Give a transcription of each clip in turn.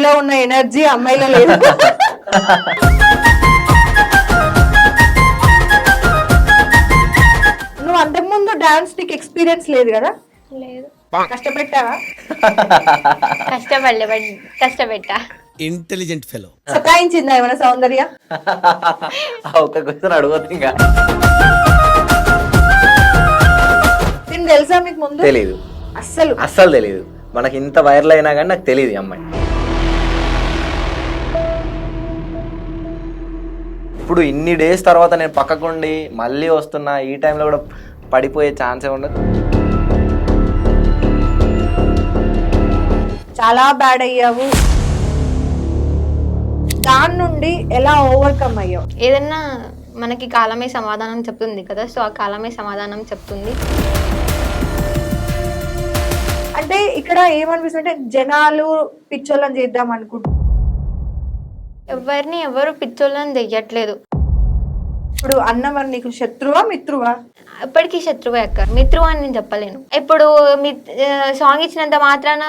నీలో ఉన్న ఎనర్జీ అమ్మాయిలో లేదు. నువ్వు అంతకుముందు డాన్స్ నీకు ఎక్స్పీరియన్స్ లేదు కదా? లేదు. కష్టపెట్టావా? కష్టపెట్టా. Intelligent fellow. సతాయించిందా ఏమైనా సౌందర్య? ఒక క్వశ్చన్ అడగదు ఇంకా. నేను తెలుసా మీకు ముందు? తెలీదు, అస్సలు తెలీదు. మనకి ఇంత వైరల్ అయినా కానీ నాకు తెలియదు ఈ అమ్మాయి. ఇప్పుడు ఇన్ని డేస్ తర్వాత నేను పక్కకుండి మళ్ళీ వస్తున్నా, ఈ టైంలో కూడా పడిపోయే ఛాన్సే ఉండదు. చాలా బ్యాడ్ అయ్యావు, దాని నుండి ఎలా ఓవర్కమ్ అయ్యావు? ఏదన్నా మనకి కాలమే సమాధానం చెప్తుంది కదా, సో ఆ కాలమే సమాధానం చెప్తుంది. అంటే ఇక్కడ ఏమనిపిస్తుంది అంటే జనాలు పిచ్చోళ్ళని చేద్దాం అనుకుంటున్నారు. ఎవరు పిచ్చోళ్ళని చెయ్యట్లేదు. ఇప్పుడు అన్న మరి నీకు శత్రువా మిత్రువా? ఇప్పటికీ శత్రువే అక్క, మిత్రువు అని నేను చెప్పలేను. ఇప్పుడు సాంగ్ ఇచ్చినంత మాత్రాన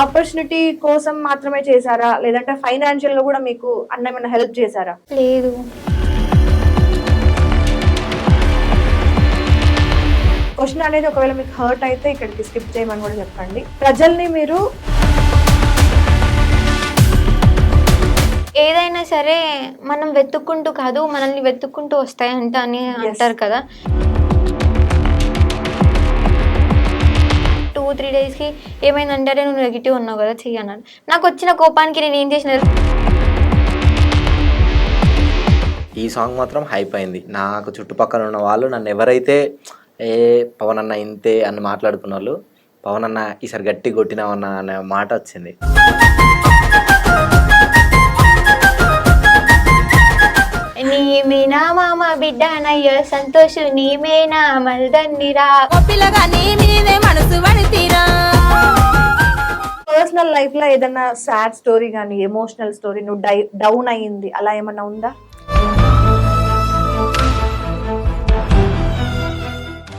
ఆపర్చునిటీ కోసం మాత్రమే చేశారా, లేదంటే ఫైనాన్షియల్ గా కూడా మీకు అన్న ఏమైనా హెల్ప్ చేశారా? లేదు. క్వశ్చన్ అనేది ఒకవేళ మీకు హర్ట్ అయితే ఇక్కడికి స్కిప్ చేయమని కూడా చెప్పండి. ప్రజల్ని మీరు ఏదైనా సరే మనం వెతుక్కుంటూ కాదు, మనల్ని వెతుక్కుంటూ వస్తాయంట అని అంటారు కదా. 2-3 డేస్కి ఏమైందంటే అరే నువ్వు నెగిటివ్ ఉన్నావు కదా చెయ్యన్నాడు. నాకు వచ్చిన కోపానికి నేను ఏం చేసిన, ఈ సాంగ్ మాత్రం హైప్ అయింది. నాకు చుట్టుపక్కల ఉన్న వాళ్ళు నన్ను ఎవరైతే పవన్ అన్న ఇంతే అని మాట్లాడుకున్న వాళ్ళు, పవన్ అన్న ఈసారి గట్టి కొట్టినావన్న అనే మాట వచ్చింది. నీమేనా మామ బిడ్డ నయ్య సంతోష్, నీమేనా మల్దన్నిరా పర్సనల్ లైఫ్ లో ఏదైనా సాడ్ స్టోరీ కానీ ఎమోషనల్ స్టోరీ నువ్వు డౌన్ అయ్యింది అలా ఏమన్నా ఉందా?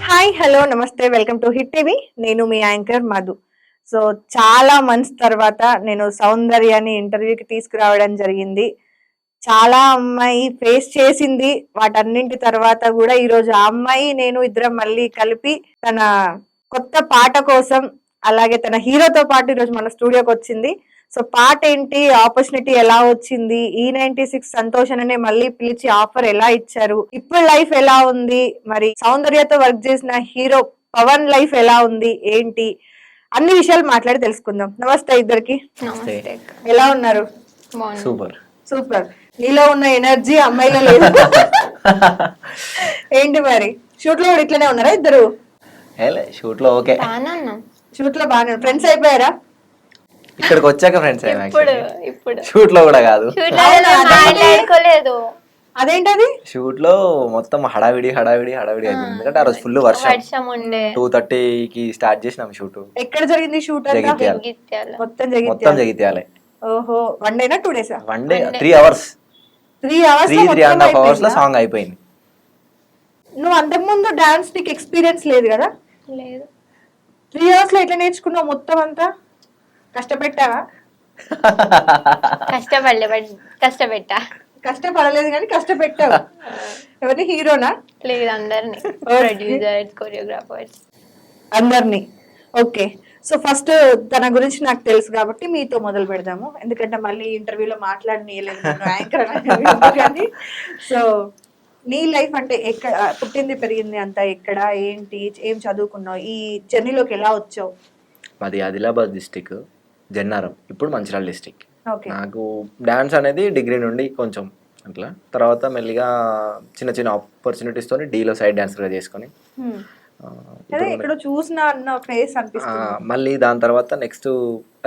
హాయ్, హలో, నమస్తే, వెల్కమ్ టు హిట్ టీవీ. నేను మీ యాంకర్ మధు. సో చాలా మంత్స్ తర్వాత నేను సౌందర్యాన్ని ఇంటర్వ్యూకి తీసుకురావడం జరిగింది. చాలా అమ్మాయి ఫేస్ చేసింది, వాటన్నింటి తర్వాత కూడా ఈరోజు ఆ అమ్మాయి నేను ఇద్దరం మళ్ళీ కలిపి తన కొత్త పాట కోసం అలాగే తన హీరోతో పాటు ఈరోజు మన స్టూడియోకి వచ్చింది. సో పాట ఏంటి, ఆపర్చునిటీ ఎలా వచ్చింది, E96 సంతోష్ అనే మళ్ళీ పిలిచి ఆఫర్ ఎలా ఇచ్చారు, ఇప్పుడు లైఫ్ ఎలా ఉంది, మరి సౌందర్యతో వర్క్ చేసిన హీరో పవన్ లైఫ్ ఎలా ఉంది, ఏంటి అన్ని విషయాలు మాట్లాడి తెలుసుకుందాం. నమస్తే ఇద్దరికి. ఎలా ఉన్నారు? Super super. నీలో ఉన్న ఎనర్జీ అమ్మాయిలో లేదు. ఏంటి మరి షూట్ లో కూడా ఇట్లనే ఉన్నారా ఇద్దరు? షూట్ లో ఓకే, షూట్ లో బాగానే ఫ్రెండ్స్ అయిపోయారా? ఇక్కడికి వచ్చాక ఫ్రెండ్స్ ఇప్పుడు షూట్ లో కూడా కాదు. అదేంటది? షూట్ లో మొత్తం హడావిడి అయిపోయింది. ఎందుకంటే ఆ రోజు ఫుల్ వర్షం ఉండే. 2:30కి స్టార్ట్ చేసినాం షూట్. ఎక్కడ జరిగింది షూట్? మొత్తం జగిత్యాలే. ఓహో, 1 డేనా 2 డేసా? 1 డే 3 hours 3.5 hours లో సాంగ్ అయిపోయింది. నువ్వు అంతకుముందు డాన్స్ నీకు ఎక్స్పీరియన్స్ లేదు కదా? లేదు. 3 hours లో ఎట్లా నేర్చుకున్నావు మొత్తం అంతా? కష్టపెట్టావా? కష్టపడలేదు కానీ కష్టపెట్టావు. ఎవరిని, హీరోనా? లేదు, అందరినీ, ప్రొడ్యూసర్స్, కొరియోగ్రాఫర్స్ అందరినీ. ఓకే, సో ఫస్ట్ తన గురించి నాకు తెలుసు కాబట్టి మీతో మొదలు పెడదాము, ఎందుకంటే మళ్ళీ ఇంటర్వ్యూలో మాట్లాడనీయలేదు యాంకర్ కానీ. సో నీ లైఫ్ అంటే ఎక్కడ పుట్టింది పెరిగింది అంతా ఎక్కడ, ఏంటి, ఏం చదువుకున్నావు, ఈ జర్నీలోకి ఎలా వచ్చావు? మాది ఆదిలాబాద్ డిస్టిక్, జన్నారం, ఇప్పుడు మంచిర్యాల డిస్టిక్. ఓకే. నాకు డాన్స్ అనేది డిగ్రీ నుండి కొంచెం అట్లా, తర్వాత మెల్లిగా చిన్న చిన్న ఆపర్చునిటీస్ తోని డీలో సైడ్ డాన్సర్గా చేసుకొని ఇక్కడ చూసిన అన్న ఫేస్ అనిపిస్తుంది. మళ్ళీ దాని తర్వాత నెక్స్ట్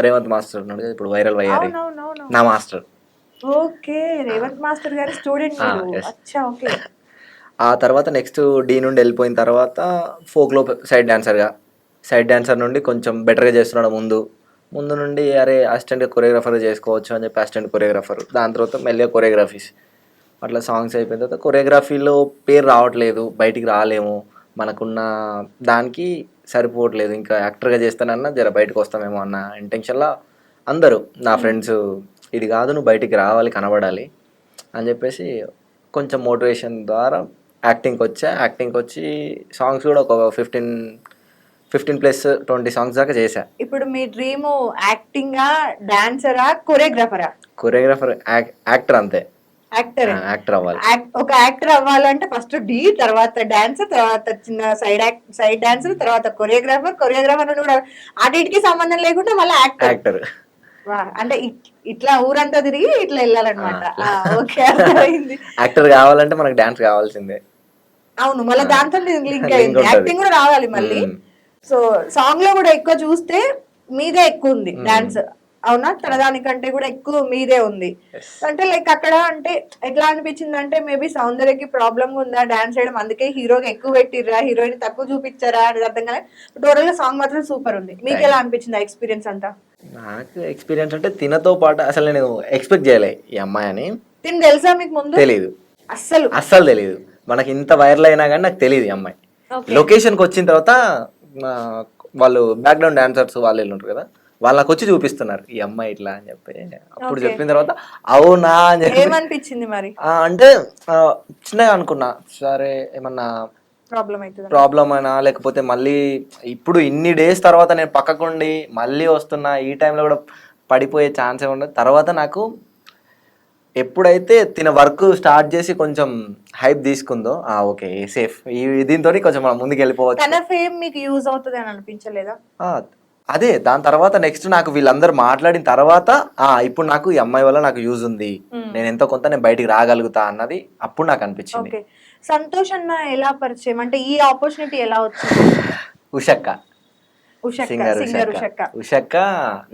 రేవంత్ మాస్టర్ ఉన్నాడు కదా, ఇప్పుడు వైరల్ అయ్యారు, నా మాస్టర్. ఓకే, రేవంత్ మాస్టర్ గారి స్టూడెంట్. అచ్చా, ఓకే. ఆ తర్వాత నెక్స్ట్ డీ నుండి వెళ్ళిపోయిన తర్వాత ఫోక్లో సైడ్ డాన్సర్ నుండి కొంచెం బెటర్గా చేస్తున్నాడు. ముందు నుండి అరే అసిస్టెంట్ కొరియోగ్రాఫర్ చేసుకోవచ్చు అని చెప్పి అసిస్టెంట్ కొరియోగ్రాఫర్, దాని తర్వాత మెల్లిగా కొరియోగ్రఫీస్, అట్లా సాంగ్స్ అయిపోయిన తర్వాత కొరియోగ్రఫీలో పేరు రావట్లేదు, బయటికి రాలేము, మనకున్న దానికి సరిపోవట్లేదు, ఇంకా యాక్టర్గా చేస్తానన్నా జర బయటకు వస్తామేమో అన్న ఇంటెన్షన్లో అందరూ నా ఫ్రెండ్స్, ఇది కాదు నువ్వు బయటికి రావాలి, కనబడాలి అని చెప్పేసి కొంచెం మోటివేషన్ ద్వారా యాక్టింగ్కి వచ్చి సాంగ్స్ కూడా ఒక 15+20 సాంగ్స్ దాకా చేశా. ఇప్పుడు మీ డ్రీమ్ యాక్టింగా, డాన్సరా, కొరియోగ్రాఫరా? కొరియోగ్రాఫర్, యాక్టర్, అంతే. యాక్టర్ యాక్టర్ అవ్వాలి. ఒక యాక్టర్ అవ్వాలంటే ఫస్ట్ డి, తర్వాత డాన్సర్, తర్వాత చిన్న సైడ్ డాన్సర్, తర్వాత కొరియోగ్రాఫర్ కూడా అన్నిటికి సంబంధం లేకుండా మళ్ళీ యాక్టర్. అంటే ఇట్లా ఊరంతా తిరిగి ఇట్లా వెళ్ళాలన్నమాట. ఓకే, అర్థమైంది. యాక్టర్ కావాలంటే మనకు డాన్స్ కావాల్సిందే. అవును, మళ్ళీ దాంతో లింక్ అయింది, యాక్టింగ్ కూడా రావాలి మళ్ళీ. సో సాంగ్ లో కూడా ఎక్కువ చూస్తే మీదే ఎక్కువ ఉంది డాన్స్, అవునా? తనదానికంటే కూడా ఎక్కువ మీదే ఉంది. అంటే లైక్ అక్కడ అంటే ఎట్లా అనిపించింది అంటే మేబీ సౌందర్యకి ప్రాబ్లమ్ ఉందా డాన్స్ చేయడం, అందుకే హీరోకి ఎక్కువ పెట్టిర్రా, హీరోయిన్ తక్కువ చూపించారా అనేది అర్థం కానీ టోటల్ గా సాంగ్ మాత్రం సూపర్ ఉంది. మీకు ఎలా అనిపించింది ఆ ఎక్స్పీరియన్స్ అంతా? నాకు ఎక్స్పీరియన్స్ అంటే తినతో పాటు అసలు నేను ఎక్స్పెక్ట్ చేయలే ఈ అమ్మాయి అని. తిని తెలుసా మీకు ముందు? తెలీదు, అస్సలు తెలీదు. మనకి ఇంత వైరల్ అయినా కానీ నాకు తెలియదు ఈ అమ్మాయి. లొకేషన్కి వచ్చిన తర్వాత వాళ్ళు బ్యాక్గ్రౌండ్ డాన్సర్స్ వాళ్ళు ఉంటారు కదా, వాళ్ళు నాకు వచ్చి చూపిస్తున్నారు ఈ అమ్మాయి ఇట్లా అని చెప్పి. అప్పుడు చెప్పిన తర్వాత అవునా అని చెప్పి ఏమనిపించింది మరి? అంటే చిన్నగా అనుకున్నా, సరే ఏమన్నా ప్రాబ్లం అయినా లేకపోతే మళ్ళీ ఇప్పుడు ఇన్ని డేస్ తర్వాత నేను పక్కకుండి మళ్ళీ వస్తున్నా, ఈ టైంలో కూడా పడిపోయే ఛాన్స్ ఉండదు. తర్వాత నాకు ఎప్పుడైతే తిన వర్క్ స్టార్ట్ చేసి కొంచెం హైప్ తీసుకుందో, ఓకే సేఫ్, దీంతో కొంచెం మనం ముందుకు వెళ్ళిపోవచ్చు. తన ఫేమ్ మీకు యూజ్ అవుతుంది అని అనిపించలేదా? అదే దాని తర్వాత నెక్స్ట్ నాకు వీళ్ళందరూ మాట్లాడిన తర్వాత ఇప్పుడు నాకు ఈ అమ్మాయి వల్ల నాకు యూజ్ ఉంది, నేను ఎంతో కొంత నేను బయటికి రాగలుగుతా అన్నది అప్పుడు నాకు అనిపించింది. సంతోష్ అన్న ఎలా పరిచయం, అంటే ఈ ఆపర్చునిటీ ఎలా వచ్చింది? ఉషక్క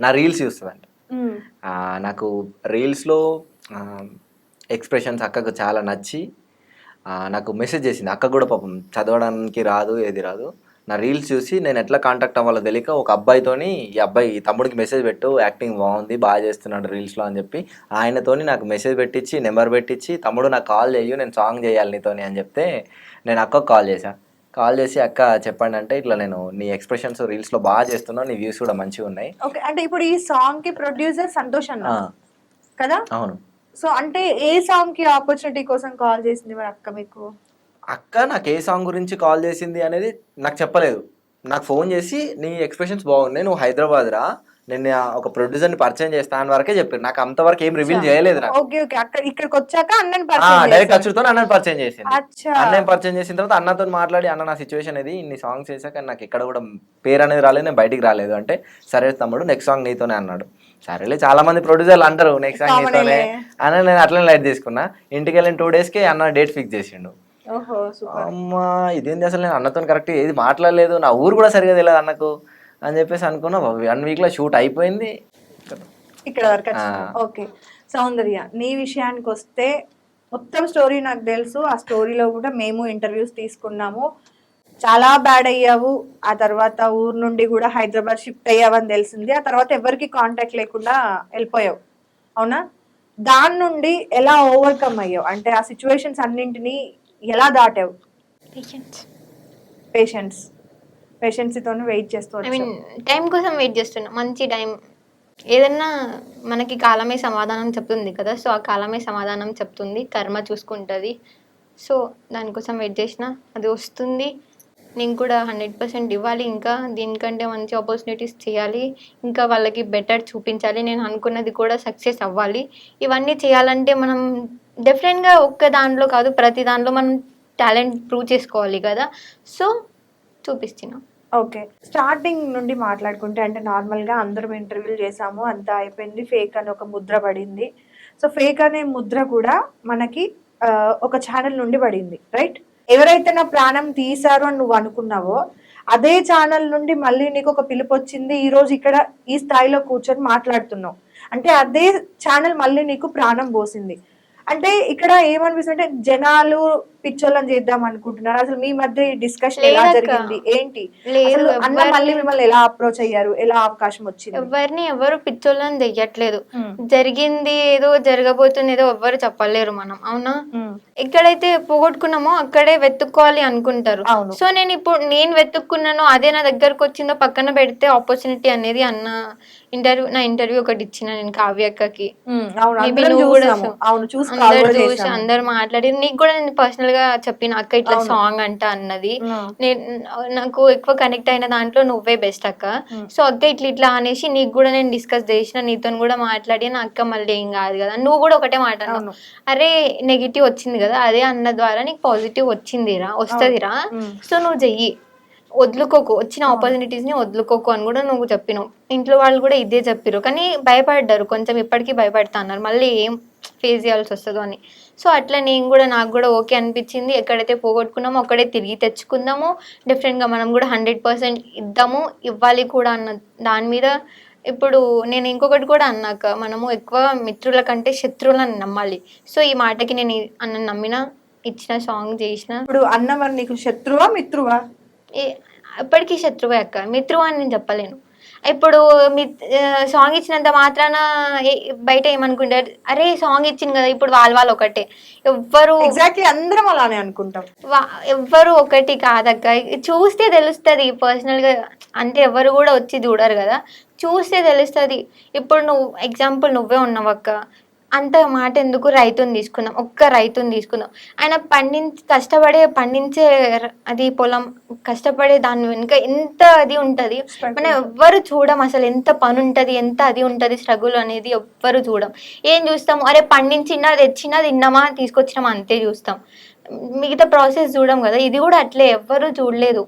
నా రీల్స్ చూస్తుందంట. నాకు రీల్స్లో ఎక్స్ప్రెషన్స్ అక్కకు చాలా నచ్చి నాకు మెసేజ్ చేసింది. అక్క కూడా పాపం చదవడానికి రాదు, ఏది రాదు. నా రీల్స్ చూసి నేను ఎట్లా కాంటాక్ట్ అవ్వాలో తెలియక ఒక అబ్బాయితోని, ఈ తమ్ముడికి మెసేజ్ పెట్టు, యాక్టింగ్ బాగుంది, బాగా చేస్తున్నాడు రీల్స్లో అని చెప్పి ఆయనతోని నాకు మెసేజ్ పెట్టించి నెంబర్ పెట్టించి, తమ్ముడు నాకు కాల్ చేయు, నేను సాంగ్ చేయాలి నీతోని అని చెప్తే నేను అక్కకు కాల్ చేసి అక్క చెప్పండి అంటే, ఇట్లా నేను నీ ఎక్స్ప్రెషన్స్ రీల్స్లో బాగా చేస్తున్నావు, నీ వ్యూస్ కూడా మంచిగా ఉన్నాయి. ఓకే, అంటే ఇప్పుడు ఈ సాంగ్ కి ప్రొడ్యూసర్ సంతోష్ అన్న కదా? అవును. సో అంటే ఏ సాంగ్ కి ఆపర్చునిటీ కోసం కాల్ చేసింది మరి అక్క మీకు? అక్క నాకు ఏ సాంగ్ గురించి కాల్ చేసింది అనేది నాకు చెప్పలేదు. నాకు ఫోన్ చేసి నీ ఎక్స్ప్రెషన్స్ బాగున్నాయి, నువ్వు హైదరాబాద్ రా, నేను ఒక ప్రొడ్యూసర్ని పరిచయం చేస్తా అని వరకే చెప్పారు. నాకు అంతవరకు ఏం రివీల్ చేయలేదు. ఇక్కడికి వచ్చాక డైరెక్ట్ అచ్చుతో అన్నని పరిచయం చేసింది. అన్నని పరిచయం చేసిన తర్వాత అన్నతో మాట్లాడి, అన్న నా సిచ్యువేషన్ ఇది, ఇన్ని సాంగ్స్ చేశాక నాకు ఎక్కడ కూడా పేరు అనేది రాలేదు, నేను బయటికి రాలేదు అంటే, సరే తమ్ముడు నెక్స్ట్ సాంగ్ నీతోనే అన్నాడు. సరేలే, చాలా మంది ప్రొడ్యూసర్లు అంటారు నెక్స్ట్ సాంగ్ నీతోనే అని, నేను అట్లనే లైట్ తీసుకున్నా. ఇంటికి వెళ్ళిన 2 days అన్న డేట్ ఫిక్స్ చేసిండు. అమ్మా ఇదేంటి, అసలు నేను అన్నతో కరెక్ట్ ఏది మాట్లాడలేదు, నా ఊరు కూడా సరిగా తెలియదు అన్నకు అని చెప్పేసి అనుకున్నా. 1 week లో షూట్ అయిపోయింది, ఇక్కడ వరకు. ఓకే సౌందర్య, నీ విషయానికి వస్తే మొత్తం స్టోరీ నాకు తెలుసు. ఆ స్టోరీలో కూడా మేము ఇంటర్వ్యూస్ తీసుకున్నాము. చాలా బ్యాడ్ అయ్యావు, ఆ తర్వాత ఊరు నుండి కూడా హైదరాబాద్ షిఫ్ట్ అయ్యావని తెలిసింది. ఆ తర్వాత ఎవరికి కాంటాక్ట్ లేకుండా వెళ్ళిపోయావు, అవునా? దాని నుండి ఎలా ఓవర్కమ్ అయ్యావు, అంటే ఆ సిచ్యువేషన్స్ అన్నింటినీ ఎలా దాటావు? పేషెన్స్తో వెయిట్ చేస్తూ, టైం కోసం వెయిట్ చేస్తున్నా, మంచి టైం. ఏదన్నా మనకి కాలమే సమాధానం చెప్తుంది కదా, సో ఆ కాలమే సమాధానం చెప్తుంది, కర్మ చూసుకుంటుంది. సో దానికోసం వెయిట్ చేసిన, అది వస్తుంది. నేను కూడా 100% ఇవ్వాలి, ఇంకా దీనికంటే మంచి ఆపర్చునిటీస్ చేయాలి, ఇంకా వాళ్ళకి బెటర్ చూపించాలి, నేను అనుకున్నది కూడా సక్సెస్ అవ్వాలి. ఇవన్నీ చేయాలంటే మనం డెఫినెట్గా ఒక్క దాంట్లో కాదు, ప్రతి దాంట్లో మనం టాలెంట్ ప్రూవ్ చేసుకోవాలి కదా, సో చూపిస్తున్నాం. ఓకే, స్టార్టింగ్ నుండి మాట్లాడుకుంటే, అంటే నార్మల్గా అందరం ఇంటర్వ్యూలు చేసాము, అంతా అయిపోయింది, ఫేక్ అని ఒక ముద్ర పడింది. సో ఫేక్ అనే ముద్ర కూడా మనకి ఒక ఛానల్ నుండి పడింది, రైట్? ఎవరైతే నా ప్రాణం తీశారు అని నువ్వు అనుకున్నావో అదే ఛానల్ నుండి మళ్ళీ నీకు ఒక పిలుపు వచ్చింది, ఈ రోజు ఇక్కడ ఈ స్థాయిలో కూర్చొని మాట్లాడుతున్నావు అంటే అదే ఛానల్ మళ్ళీ నీకు ప్రాణం పోసింది. అంటే ఇక్కడ ఏమనిపిస్తుంది అంటే జనాలు పిచ్చోళ్ళని చేద్దాం అనుకుంటున్నారు? అసలు మీ మధ్య ఈ డిస్కషన్ ఎలా లేదక్క. జరిగింది ఏంటి? లేదు, అసలు అన్న ఎవ్వరిని- మళ్ళీ మిమ్మల్ని ఎలా అప్రోచ్ అయ్యారు, ఎలా అవకాశం వచ్చింది? ఎవరు పిచ్చోళ్ళని చెయ్యట్లేదు. ఉమ్, జరిగింది ఏదో, జరగబోతుంది ఏదో ఎవ్వరు చెప్పలేరు మనం, అవునా? ఉమ్, ఎక్కడైతే పోగొట్టుకున్నామో అక్కడే వెతుక్కోవాలి అనుకుంటారు. అవును. సో నేను వెతుక్కున్నాను, అదే నా దగ్గరకు వచ్చిందో పక్కన పెడితే ఆపర్చునిటీ అనేది నా ఇంటర్వ్యూ ఒకటి ఇచ్చిన నేను కావ్యక్కకి. అవును, Maybe అందరం నువ్వు కూడా చూసాము. అవును, చూసి call అందరు కూడా చూసి చేశాము. అందరు మాట్లాడి నీకు కూడా నేను పర్సనల్ గా చెప్పిన అక్క ఇట్లా అవును. సాంగ్ అంట అన్నది. ఉమ్, నేను నాకు ఎక్కువ కనెక్ట్ అయిన దాంట్లో నువ్వే బెస్ట్ అక్క. ఉమ్, సో అక్క ఇట్లా అనేసి నీకు కూడా నేను డిస్కస్ చేసిన, నీతో కూడా మాట్లాడి నా అక్క మళ్ళీ ఏం కాదు కదా, నువ్వు కూడా ఒకటే మాట అన్నావు, అవును. అరే నెగిటివ్ వచ్చింది కదా అదే అన్న ద్వారా నీకు పాజిటివ్ వచ్చిందిరా, వస్తుందిరా, ఉమ్, సో నువ్వు చెయ్యి, వదులుకోకు, వచ్చిన ఆపర్చునిటీస్ ని వదులుకోకు అని కూడా నువ్వు చెప్పినావు. ఇంట్లో వాళ్ళు కూడా ఇదే చెప్పారు, కానీ భయపడ్డారు కొంచెం, ఇప్పటికీ భయపడతా అన్నారు మళ్ళీ ఏం ఫేస్ చేయాల్సి వస్తుందో అని. సో అట్లా నాకు కూడా ఓకే అనిపించింది, ఎక్కడైతే పోగొట్టుకున్నామో అక్కడే తిరిగి తెచ్చుకుందాము, డిఫరెంట్గా మనం కూడా 100% ఇద్దాము, ఇవ్వాలి కూడా అన్న దాని మీద. ఇప్పుడు నేను ఇంకొకటి కూడా అన్నాక, మనము ఎక్కువ మిత్రుల కంటే శత్రువులను నమ్మాలి. సో ఈ మాటకి నేను అన్న నమ్మిన, ఇచ్చిన, సాంగ్ చేసిన. ఇప్పుడు అన్న మరి నీకు శత్రువా మిత్రువా? ఎప్పటికీ శత్రువే అక్క, మిత్రువు అని నేను చెప్పలేను. ఇప్పుడు సాంగ్ ఇచ్చినంత మాత్రాన బయట ఏమనుకుంటారు, అరే సాంగ్ ఇచ్చింది కదా ఇప్పుడు వాళ్ళు ఒకటే, ఎవ్వరు ఎగ్జాక్ట్లీ అందరం అలానే అనుకుంటాం. ఎవ్వరు ఒకటి కాదక్క, చూస్తే తెలుస్తుంది పర్సనల్ గా, అంటే ఎవరు కూడా వచ్చి చూడరు కదా, చూస్తే తెలుస్తుంది. ఇప్పుడు నువ్వు ఎగ్జాంపుల్ నువ్వే ఉన్నావు అక్క, అంత మాట ఎందుకు, రైతుని తీసుకుందాం, ఒక్క రైతుని తీసుకుందాం, ఆయన పండించే అది పొలం, కష్టపడే దాని వెనుక ఎంత అది ఉంటది, మనం ఎవ్వరు చూడం అసలు, ఎంత పని ఉంటది, ఎంత అది ఉంటది, స్ట్రగుల్ అనేది ఎవ్వరు చూడం. ఏం చూస్తాము, అరే పండించినా తెచ్చినా తిన్నామా తీసుకొచ్చినామా అంతే చూస్తాం, మిగతా ప్రాసెస్ చూడం కదా. ఇది కూడా అట్లే, ఎవ్వరు చూడలేదు,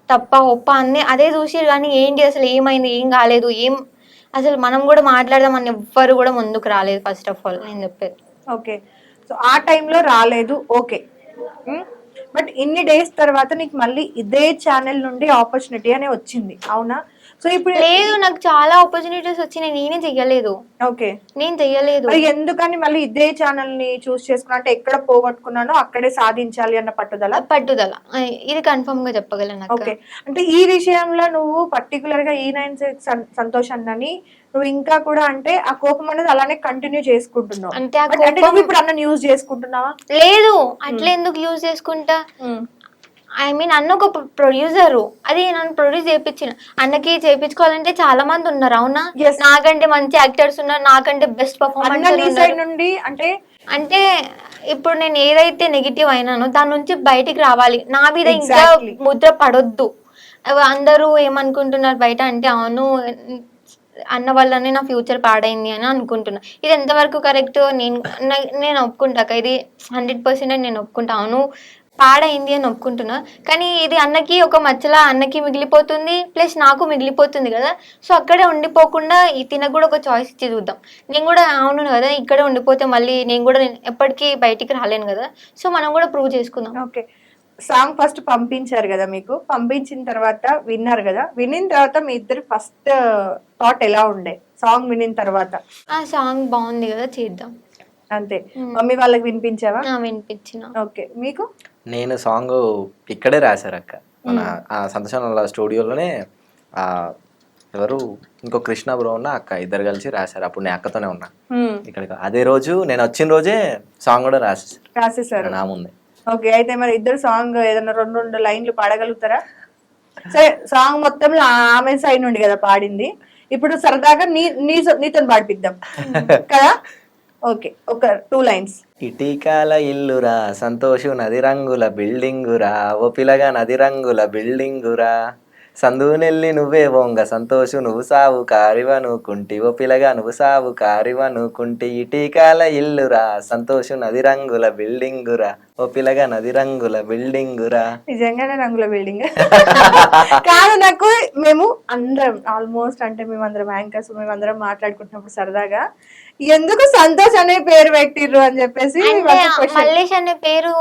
తప్ప ఒప్ప అన్నీ అదే చూసి, కానీ ఏంటి అసలు ఏమైంది, ఏం కాలేదు, అసలు మనం కూడా మాట్లాడదామని ఎవ్వరు కూడా ముందుకు రాలేదు ఫస్ట్ ఆఫ్ ఆల్, నేను చెప్పేది. ఓకే, సో ఆ టైంలో రాలేదు, ఓకే. బట్ ఇన్ని డేస్ తర్వాత నీకు మళ్ళీ ఇదే ఛానల్ నుండి ఆపర్చునిటీ అనే వచ్చింది, అవునా? సో ఇప్పుడు లేదు, నాకు చాలా ఆపర్చునిటీస్ వచ్చినాయి, నేనే చెయ్యలేదు. ఓకే, నేను చెయ్యలేదు. మరి ఎందుకని మళ్ళీ ఇదే ఛానల్ ని చూస్ చేసుకున్నా? అంటే ఎక్కడ పోగొట్టుకున్నానో అక్కడే సాధించాలి అన్న పట్టుదల. ఇది కన్ఫర్మ్ గా చెప్పగలను అక్క. ఓకే, అంటే ఈ విషయంలో నువ్వు పర్టికులర్ గా E96 సంతోష్ అన్నని నువ్వు ఇంకా కూడా అంటే ఆ కోపం అనేది అలానే కంటిన్యూ చేసుకుంటున్నావు, అంటే ఆ అంటే నువ్వు ఇప్పుడు అన్న యూజ్ చేసుకుంటున్నావా? లేదు, అట్లా ఎందుకు యూజ్ చేసుకుంటా, ఐ మీన్ అన్న ఒక ప్రొడ్యూసరు, అది నన్ను ప్రొడ్యూస్ చేయించిన, అన్నకి చేయించుకోవాలంటే చాలా మంది ఉన్నారు, అవునా? Yes. నాకంటే మంచి యాక్టర్స్ ఉన్నారు, నాకంటే బెస్ట్ అన్న నీ పర్ఫార్మెన్స్ సైడ్ నుండి అంటే ఇప్పుడు నేను ఏదైతే నెగిటివ్ అయినానో దాని నుంచి బయటికి రావాలి, నా మీద ఇంకా Exactly. ముద్ర పడొద్దు. అందరూ ఏమనుకుంటున్నారు బయట అంటే, అవును అన్న వల్లనే నా ఫ్యూచర్ పాడైంది అని అనుకుంటున్నా. ఇది ఎంతవరకు కరెక్ట్, నేను ఒప్పుకుంటాక, ఇది 100% నేను ఒప్పుకుంటా, అవును పాడైంది అని ఒప్పుకుంటున్నా. కానీ ఇది అన్నకి ఒక మచ్చలా అన్నకి మిగిలిపోతుంది, ప్లస్ నాకు మిగిలిపోతుంది కదా. సో అక్కడే ఉండిపోకుండా తినకు కూడా ఒక చాయిస్ ఇచ్చి చూద్దాం. నేను కూడా అవును కదా, ఇక్కడే ఉండిపోతే మళ్ళీ నేను కూడా ఎప్పటికీ బయటికి రాలేను కదా. సో మనం కూడా ప్రూవ్ చేసుకుందాం. ఓకే, సాంగ్ ఫస్ట్ పంపించారు కదా మీకు, పంపించిన తర్వాత విన్నారు కదా, వినిన తర్వాత మీ ఇద్దరు ఫస్ట్ థాట్ ఎలా ఉండే సాంగ్ వినిన తర్వాత? ఆ సాంగ్ బాగుంది కదా, చేద్దాం అంతే. మమ్మీ వాళ్ళకి వినిపించావా? వినిపించిన. ఓకే, మీకు? నేను సాంగ్ ఇక్కడే రాశారు అక్క, మన ఆ సంతోషాల స్టూడియోలోనే. ఎవరు ఇంకో కృష్ణ బ్రో ఉన్న అక్క ఇద్దరు కలిసి రాశారు, అప్పుడు నేను అక్కతోనే ఉన్నా ఇక్కడికి. అదే రోజు నేను వచ్చిన రోజే సాంగ్ కూడా రాసేసారు నా ముందే. ఓకే, అయితే మరి ఇద్దరు సాంగ్ ఏదైనా రెండు లైన్లు పాడగలుగుతారా? సరే, సాంగ్ మొత్తంలో ఆమె సైడ్ నుండి కదా పాడింది, ఇప్పుడు సరదాగా నీతో పాడిపిద్దాం కదా. ఓకే, ఒక 2 lines. ఇటీకాల ఇల్లురా సంతోషు నది రంగుల బిల్డింగురా, ఓ పిలగా నది రంగుల బిల్డింగురా, సందు నెల్లి నువ్వే బొంగ సంతోషు నువ్వు సావు కారివనుకుంటి, ఓ పిలగా నువ్వు సావు కారివనుకుంటి, ఇటీకాల ఇల్లురా సంతోషు నది రంగుల బిల్డింగురా, ఓ పిలగా నది రంగుల బిల్డింగురా. నిజంగానే రంగుల బిల్డింగ్ కాదు, నాకు మేము అందరం ఆల్మోస్ట్ అంటే మేమందరం యాంకర్స్, మేమందరం మాట్లాడుకుంటున్నప్పుడు సరదాగా ఎందుకు సంతోష్ అనే పేరు పెట్టిర్రు అని చెప్పేసి మల్లేష్ అనే పేరు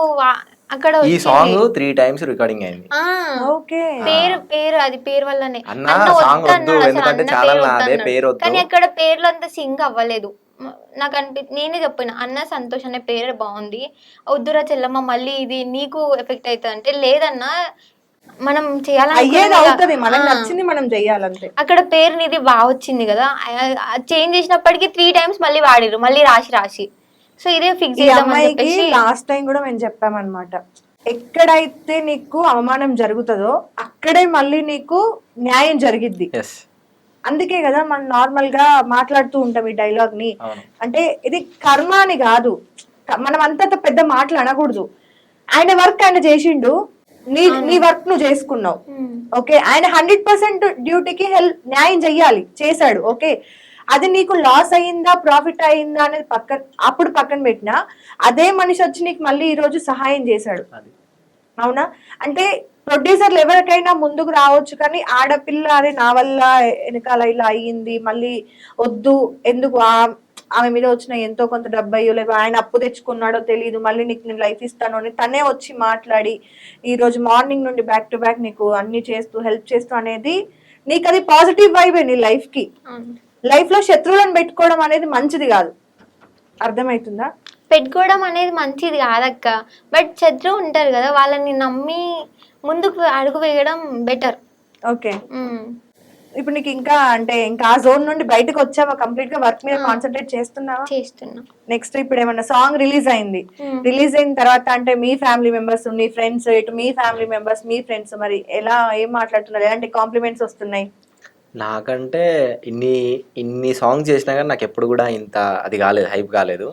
అక్కడ ఈ సాంగ్ 3 times రికార్డింగ్ అయింది. ఓకే, పేరు అది పేరు వల్లనే అన్న సాంగ్ వద్దు ఎందుకంటే ఛానల్ నాదే, పేరు వద్దు. కానీ అక్కడ పేర్లు అంతా సింగ్ అవ్వలేదు, నాకు నేనే చెప్పిన అన్న సంతోష్ అనే పేరు బాగుంది, వద్దురా చెల్లమ్మ మళ్ళీ ఇది నీకు ఎఫెక్ట్ అవుతుంది అంటే, లేదన్నా మనం అయ్యేది అవుతుంది, మనకు చేయాలనుకున్న నచ్చింది మనం చెయ్యాలంతే. అక్కడ పేరు నీది బాగా వచ్చింది కదా, చేంజ్ చేసినప్పటికీ 3 times మళ్ళీ వాడిరు, మళ్ళీ రాసి సో ఇదే ఫిక్స్ ఈ చేద్దామని అమ్మాయికి చెప్పేసి. లాస్ట్ టైం కూడా మేము చెప్పామన్నమాట, ఎక్కడైతే నీకు అవమానం జరుగుతుందో అక్కడే మళ్ళీ నీకు న్యాయం జరిగిద్ది. ఎస్, అందుకే కదా మనం నార్మల్ గా మాట్లాడుతూ ఉంటాం ఈ డైలాగ్ ని. అవును. అంటే ఇది కర్మ అని కాదు, మనం అంత పెద్ద మాటలు అనకూడదు. ఆయన వర్క్ ఆయన చేసిండు, నీ వర్క్ నువ్వు చేసుకున్నావు, ఓకే. ఆయన 100% డ్యూటీకి న్యాయం చెయ్యాలి, చేశాడు, ఓకే. అది నీకు లాస్ అయ్యిందా ప్రాఫిట్ అయ్యిందా అనేది అప్పుడు పక్కన పెట్టినా, అదే మనిషి వచ్చి నీకు మళ్ళీ ఈ రోజు సహాయం చేశాడు, అవునా? అంటే ప్రొడ్యూసర్లు ఎవరికైనా ముందుకు రావచ్చు, కానీ ఆడపిల్ల అదే నా వల్ల వెనకాల ఇలా అయ్యింది, మళ్ళీ వద్దు, ఎందుకు ఆమె మీద వచ్చిన ఎంతో కొంత డబ్బు అయ్యో, లేదా ఆయన అప్పు తెచ్చుకున్నాడో తెలియదు, మళ్ళీ నీకు నేను లైఫ్ ఇస్తాను అని తనే వచ్చి మాట్లాడి ఈ రోజు మార్నింగ్ నుండి బ్యాక్ టు బ్యాక్ నీకు అన్ని చేస్తూ హెల్ప్ చేస్తూ అనేది నీకు అది పాజిటివ్ వైబే నీ లైఫ్ కి. లైఫ్ లో శత్రువులను పెట్టుకోవడం అనేది మంచిది కాదు, అర్థమవుతుందా? పెట్టుకోవడం అనేది మంచిది కాదక్క, బట్ శత్రువు ఉంటారు కదా, వాళ్ళని నమ్మి ముందుకు అడుగు వేయడం బెటర్. ఓకే, ఇప్పుడు నీకు ఇంకా అంటే ఇంకా ఆ జోన్ నుండి బయటకు వచ్చావా, కంప్లీట్ గా వర్క్ మీద కాన్సన్ట్రేట్ చేస్తున్నావా? చేస్తున్నా. నెక్స్ట్ ఇప్పుడు ఏమన్నా సాంగ్ రిలీజ్ అయింది, రిలీజ్ అయిన తర్వాత అంటే మీ ఫ్యామిలీ మెంబర్స్, నీ ఫ్రెండ్స్, ఇటు మీ ఫ్యామిలీ మెంబర్స్, మీ ఫ్రెండ్స్ మరి ఎలా ఏం మాట్లాడుతున్నారు, ఎలాంటి కాంప్లిమెంట్స్ వస్తున్నాయి? నాకంటే ఇన్ని సాంగ్స్ చేసినా కానీ నాకు ఎప్పుడు కూడా ఇంత అది కాలేదు, హైప్ కాలేదు.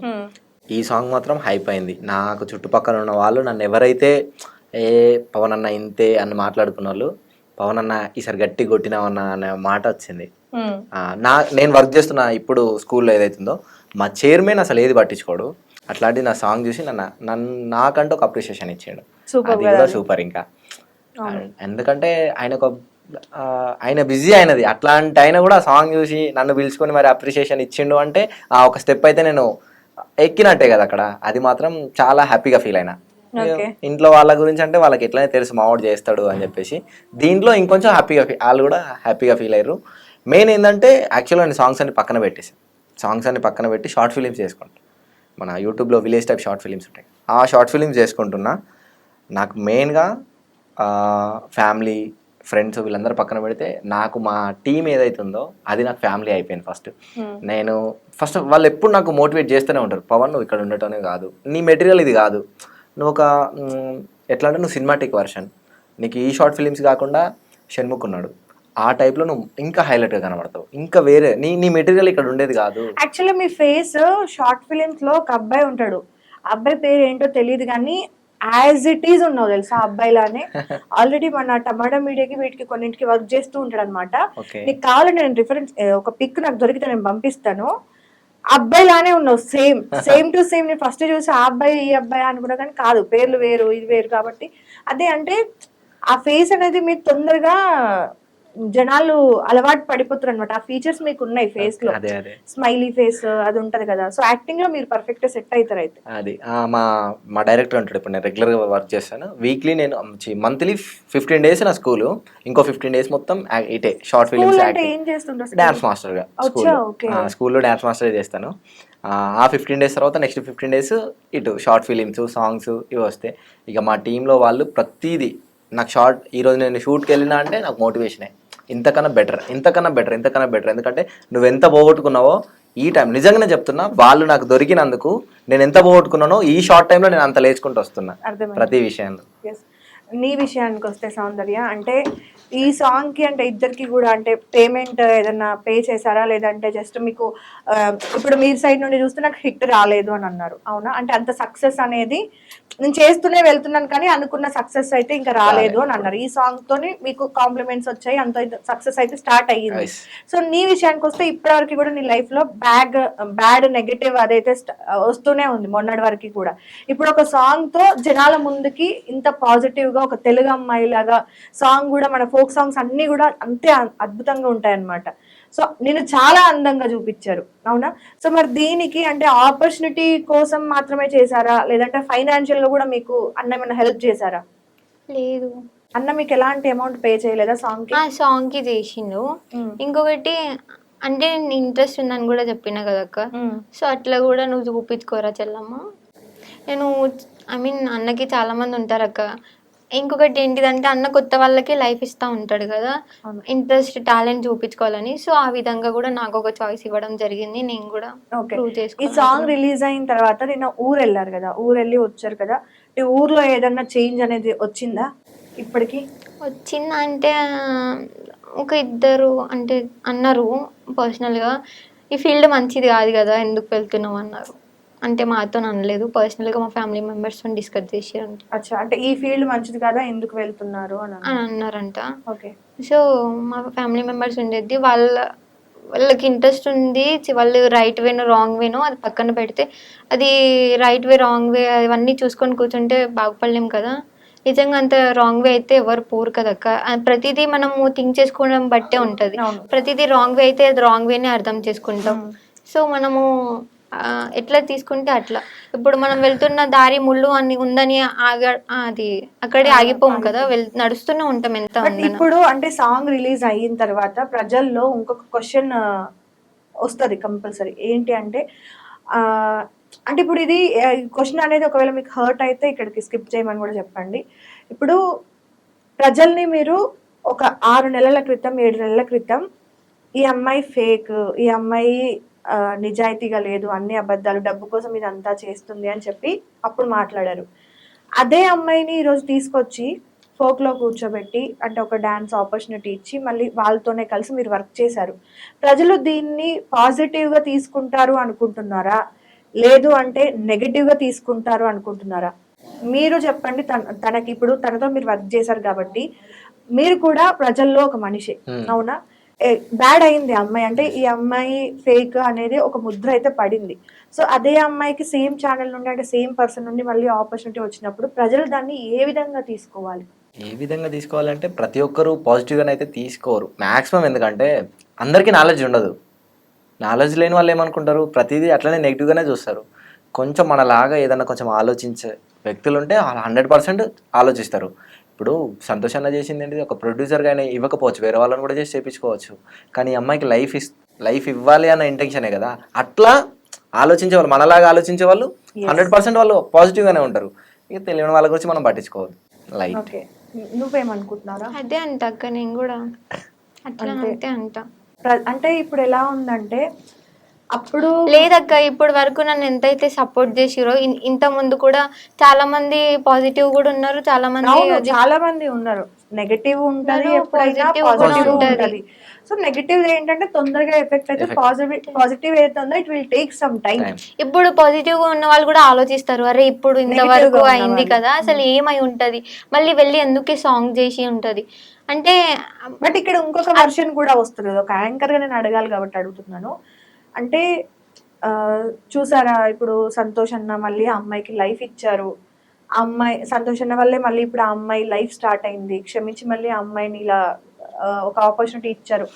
ఈ సాంగ్ మాత్రం హైప్ అయింది. నాకు చుట్టుపక్కల ఉన్న వాళ్ళు నన్ను ఎవరైతే ఏ పవన్ అన్న ఇంతే అని మాట్లాడుకున్న వాళ్ళు, పవన్ అన్న ఈసారి గట్టి కొట్టినావన్న అనే మాట వచ్చింది. నేను వర్క్ చేస్తున్నా ఇప్పుడు స్కూల్లో ఏదైతుందో, మా చైర్మన్ అసలు ఏది పట్టించుకోడు, అట్లాంటి నా సాంగ్ చూసి నాకంటూ ఒక అప్రిషియేషన్ ఇచ్చాడు, అది కూడా సూపర్. ఇంకా ఎందుకంటే ఆయన బిజీ అయినది, అట్లాంటి ఆయన కూడా సాంగ్ చూసి నన్ను పిలుచుకొని మరి అప్రిషియేషన్ ఇచ్చిండు అంటే ఆ ఒక స్టెప్ అయితే నేను ఎక్కినట్టే కదా అక్కడ. అది మాత్రం చాలా హ్యాపీగా ఫీల్ అయినా. ఇంట్లో వాళ్ళ గురించి అంటే వాళ్ళకి ఎట్లనే తెలుసు మావాడు చేస్తాడు అని చెప్పేసి, దీంట్లో ఇంకొంచెం హ్యాపీగా వాళ్ళు కూడా హ్యాపీగా ఫీల్ అయ్యారు. మెయిన్ ఏంటంటే యాక్చువల్గా నేను సాంగ్స్ అన్ని పక్కన పెట్టేసాను, సాంగ్స్ అన్ని పక్కన పెట్టి షార్ట్ ఫిలిమ్స్ చేసుకుంటాను. మన యూట్యూబ్లో విలేజ్ టైప్ షార్ట్ ఫిలిమ్స్ ఉంటాయి, ఆ షార్ట్ ఫిలిమ్స్ చేసుకుంటున్నా. నాకు మెయిన్గా ఫ్యామిలీ ఫ్రెండ్స్ వీళ్ళందరూ పక్కన పెడితే నాకు మా టీం ఏదైతుందో అది నాకు ఫ్యామిలీ అయిపోయింది ఫస్ట్. నేను ఫస్ట్ వాళ్ళు ఎప్పుడు నాకు మోటివేట్ చేస్తూనే ఉంటారు, పవన్ నువ్వు ఇక్కడ ఉండటమే కాదు, నీ మెటీరియల్ ఇది కాదు, నువ్వు ఒక ఎట్లా అంటే నువ్వు సినిమాటిక్ వర్షన్, నీకు ఈ షార్ట్ ఫిలిమ్స్ కాకుండా షణ్ముఖ్ ఉన్నాడు, ఆ టైప్లో నువ్వు ఇంకా హైలైట్గా కనబడతావు, ఇంకా వేరే నీ మెటీరియల్ ఇక్కడ ఉండేది కాదు. యాక్చువల్లీ మీ ఫేస్ షార్ట్ ఫిలిమ్స్లో ఒక అబ్బాయి ఉంటాడు, ఆ అబ్బాయి పేరు ఏంటో తెలియదు కానీ యాజ్ ఇట్ ఈజ్ ఉన్నావు తెలుసా అబ్బాయిలానే. ఆల్రెడీ మన టమాటా మీడియాకి వీటికి కొన్నింటికి వర్క్ చేస్తూ ఉంటాడు అనమాట. నీకు కావాలంటే నేను రిఫరెన్స్ ఒక పిక్ నాకు దొరికితే నేను పంపిస్తాను, అబ్బాయిలానే ఉన్నావు, సేమ్ టు సేమ్. నేను ఫస్ట్ చూసి ఆ అబ్బాయి ఈ అబ్బాయి అనుకున్నా కానీ కాదు, పేర్లు వేరు ఇది వేరు. కాబట్టి అదే అంటే ఆ ఫేస్ అనేది మీరు తొందరగా జనాలు అలవాటు పడిపోతారు అనమాట. ఆ ఫీచర్స్ మీకు ఉన్నాయి ఫేస్ లో, స్మైలీ ఫేస్ అది ఉంటది కదా. సో యాక్టింగ్ లో మీరు పర్ఫెక్ట్ సెట్ అవుతారు అయితే. అది మా డైరెక్టర్ అంటాడు, ఇప్పుడు నేను రెగ్యులర్ గా వర్క్ చేస్తాను, వీక్లీ నేను మంత్లీ 15 days నా స్కూల్, ఇంకో 15 days మొత్తం ఇటే షార్ట్ ఫిల్మ్స్, డాన్స్ మాస్టర్ గా స్కూల్లో డాన్స్ మాస్టర్ చేస్తాను. ఆ 15 days తర్వాత నెక్స్ట్ 15 days ఇటు షార్ట్ ఫిలిమ్స్, సాంగ్స్ ఇవి వస్తాయి. ఇక మా టీంలో వాళ్ళు ప్రతిదీ నాకు ఈరోజు నేను షూట్కి వెళ్ళినా అంటే నాకు మోటివేషనే, ఇంతకన్నా బెటర్, ఇంతకన్నా బెటర్, ఇంతకన్నా బెటర్. ఎందుకంటే నువ్వు ఎంత పోగొట్టుకున్నావో ఈ టైం, నిజంగానే చెప్తున్నా, వాళ్ళు నాకు దొరికినందుకు నేను ఎంత పోగొట్టుకున్నానో ఈ షార్ట్ టైంలో నేను అంత లేచుకుంటూ వస్తున్నా ప్రతి విషయంలో. నీ విషయానికి వస్తే సౌందర్య, అంటే ఈ సాంగ్ కి అంటే ఇద్దరికి కూడా అంటే పేమెంట్ ఏదన్నా పే చేశారా, లేదంటే జస్ట్ మీకు ఇప్పుడు మీ సైడ్ నుండి చూస్తే నాకు హిట్ రాలేదు అని అన్నారు, అవునా? అంటే అంత సక్సెస్ అనేది నేను చేస్తూనే వెళ్తున్నాను కానీ అనుకున్న సక్సెస్ అయితే ఇంకా రాలేదు అని అన్నారు. ఈ సాంగ్ తోని మీకు కాంప్లిమెంట్స్ వచ్చాయి, అంత సక్సెస్ అయితే స్టార్ట్ అయ్యింది. సో నీ విషయానికి వస్తే ఇప్పటివరకు కూడా నీ లైఫ్ లో బ్యాడ్ నెగటివ్ అదైతే వస్తూనే ఉంది మొన్నటి వరకు కూడా. ఇప్పుడు ఒక సాంగ్ తో జనాల ముందుకి ఇంత పాజిటివ్ గా ఒక తెలుగు అమ్మాయి లాగా సాంగ్ కూడా, మన ఫోక్ సాంగ్స్ అన్ని కూడా అంతే అద్భుతంగా ఉంటాయి అన్నమాట. సో నేను చాలా అందంగా చూపించారు, అవునా? సో మరి దీనికి అంటే ఆపర్చునిటీ కోసం మాత్రమే చేశారా, లేదంటే ఫైనాన్షియల్ గా కూడా మీకు అన్న ఏమైనా హెల్ప్ చేశారా? లేదు, అన్న మీకు ఎలాంటి అమౌంట్ పే చేయలేదా సాంగ్ కి? సాంగ్ కి చేసిండు. ఇంకొకటి అంటే నేను ఇంట్రెస్ట్ ఉందని కూడా చెప్పిన కదక్క. సో అట్లా కూడా నువ్వు చూపించుకోరా చెల్లమ్మ. నేను ఐ మీన్ అన్నకి చాలా మంది ఉంటారక్క. ఇంకొకటి ఏంటిదంటే అన్న కొత్త వాళ్ళకి లైఫ్ ఇస్తా ఉంటాడు కదా, అవును. Interest talent చూపించుకోవాలని. సో ఆ విధంగా కూడా నాకు ఒక చాయిస్ ఇవ్వడం జరిగింది. నేను కూడా ఓకే. ప్రూవ్ ఈ సాంగ్ చేసుకోవాలి. రిలీజ్ అయిన తర్వాత నిన్న ఊరు వెళ్ళారు కదా, ఊరు వెళ్ళి వచ్చారు కదా, ఈ ఊర్లో ఏదన్నా చేంజ్ అనేది వచ్చిందా ఇప్పటికి? వచ్చిందంటే ఒక ఇద్దరు అంటే అన్నారు పర్సనల్గా, ఈ ఫీల్డ్ మంచిది కాదు కదా ఎందుకు వెళ్తున్నావు అన్నారు. అంటే మాతో అనలేదు, పర్సనల్గా మా ఫ్యామిలీ మెంబర్స్తో డిస్కస్ చేసారంట. అచ్చా, అంటే ఈ ఫీల్డ్ మంచిది కదా ఎందుకు వెళ్తున్నారు అని అని అన్నారంట. ఓకే. సో మా ఫ్యామిలీ మెంబర్స్ ఉండేది వాళ్ళకి ఇంట్రెస్ట్ ఉంది. వాళ్ళు రైట్ వేనో రాంగ్ వేనో అది పక్కన పెడితే, అది రైట్ వే రాంగ్ వే అవన్నీ చూసుకొని కూర్చుంటే బాగుపడలేం కదా. నిజంగా అంత రాంగ్ వే అయితే ఎవరు పోరు కదక్క. ప్రతిదీ మనము థింక్ చేసుకోవడం బట్టే ఉంటుంది. అవును. ప్రతిదీ రాంగ్ వే అయితే అది రాంగ్ వేనే అర్థం చేసుకుంటాం. సో మనము ఎట్లా తీసుకుంటే అట్లా. ఇప్పుడు మనం వెళ్తున్న దారి ముళ్ళు అని ఉందని అది అక్కడే ఆగిపోము కదా, నడుస్తూనే ఉంటాం ఎంత బట్ ఉందన్నా. ఇప్పుడు అంటే సాంగ్ రిలీజ్ అయిన తర్వాత ప్రజల్లో ఇంకొక క్వశ్చన్ వస్తుంది కంపల్సరీ. ఏంటి అంటే ఆ, అంటే ఇప్పుడు ఇది క్వశ్చన్ అనేది ఒకవేళ మీకు హర్ట్ అయితే ఇక్కడికి స్కిప్ చేయమని కూడా చెప్పండి. ఇప్పుడు ప్రజల్ని మీరు ఒక 6 నెలల క్రితం 7 నెలల క్రితం ఈ అమ్మాయి ఫేక్, ఈ అమ్మాయి నిజాయితీగా లేదు, అన్ని అబద్ధాలు, డబ్బు కోసం ఇదంతా చేస్తుంది అని చెప్పి అప్పుడు మాట్లాడారు. అదే అమ్మాయిని ఈరోజు తీసుకొచ్చి ఫోక్లో కూర్చోబెట్టి అంటే ఒక డాన్స్ ఆపర్చునిటీ ఇచ్చి మళ్ళీ వాళ్ళతోనే కలిసి మీరు వర్క్ చేశారు. ప్రజలు దీన్ని పాజిటివ్గా తీసుకుంటారు అనుకుంటున్నారా, లేదు అంటే నెగటివ్గా తీసుకుంటారు అనుకుంటున్నారా? మీరు చెప్పండి. తనకి ఇప్పుడు తనతో మీరు వర్క్ చేశారు కాబట్టి మీరు కూడా ప్రజల్లో ఒక మనిషి, అవునా? బ్యాడ్ అయింది అమ్మాయి, అంటే ఈ అమ్మాయి ఫేక్ అనేది ఒక ముద్ర అయితే పడింది. సో అదే అమ్మాయికి సేమ్ ఛానల్ నుండి అంటే సేమ్ పర్సన్ నుండి మళ్ళీ ఆపర్చునిటీ వచ్చినప్పుడు ప్రజలు దాన్ని ఏ విధంగా తీసుకోవాలి? ఏ విధంగా తీసుకోవాలంటే ప్రతి ఒక్కరు పాజిటివ్గానే అయితే తీసుకోరు మ్యాక్సిమం. ఎందుకంటే అందరికీ నాలెడ్జ్ ఉండదు. నాలెడ్జ్ లేని వాళ్ళు ఏమనుకుంటారు, ప్రతిదీ అట్లనే నెగిటివ్గానే చూస్తారు. కొంచెం మనలాగా ఏదైనా కొంచెం ఆలోచించే వ్యక్తులు ఉంటే 100% ఆలోచిస్తారు. ఇప్పుడు సంతోష్ అన్న చేసింది ఏంటిది, ఒక ప్రొడ్యూసర్గా అయినా ఇవ్వకపోవచ్చు, వేరే వాళ్ళని కూడా చేసి చేయించుకోవచ్చు. కానీ ఈ అమ్మాయికి లైఫ్ ఇవ్వాలి అన్న ఇంటెన్షనే కదా. అట్లా ఆలోచించే వాళ్ళు, మనలాగా ఆలోచించే వాళ్ళు 100% వాళ్ళు పాజిటివ్గానే ఉంటారు. ఇక తెలియని వాళ్ళ గురించి మనం పట్టించుకోవద్దు. లైట్. ఓకే, నువ్వేమనుకుంటున్నారా? అదే అంట అక్క, నేను కూడా అట్లా అంతే అంట. అంటే ఇప్పుడు ఎలా ఉందంటే అప్పుడు లేదక్క, ఇప్పుడు వరకు నన్ను ఎంతైతే సపోర్ట్ చేసిరో ఇంత ముందు కూడా చాలా మంది పాజిటివ్ కూడా ఉన్నారు, చాలా మంది ఉన్నారు. నెగటివ్ ఉంటది, ఉన్నారు, ఎప్పుడైనా positive కూడా పాజిటివ్ ఉంటది. ఉంటది. సో నెగటివ్ ఏంటంటే తొందరగా ఎఫెక్ట్ అయితే, పాజిటివ్ ఏదైతే it will take some time. ఇప్పుడు పాజిటివ్ గా ఉన్న వాళ్ళు కూడా ఆలోచిస్తారు, అరే ఇప్పుడు ఇంతవరకు అయింది కదా, అసలు ఏమై ఉంటది, మళ్ళీ వెళ్ళి ఎందుకే సాంగ్ చేసి ఉంటది అంటే. బట్ ఇక్కడ ఇంకొక వర్షన్ కూడా వస్తుంది కదా, ఒక యాంకర్ గా నేను అడగాలి కాబట్టి అడుగుతున్నాను. అంటే చూసారా, ఇప్పుడు సంతోష్ అన్న మళ్ళీ ఆ అమ్మాయికి లైఫ్ ఇచ్చారు, ఆ అమ్మాయి సంతోష్ అన్న వల్లే మళ్ళీ ఇప్పుడు ఆ అమ్మాయి లైఫ్ స్టార్ట్ అయింది, క్షమించి మళ్ళీ ఆ అమ్మాయిని ఇలా ఒక ఆపర్చునిటీ ఇచ్చారు,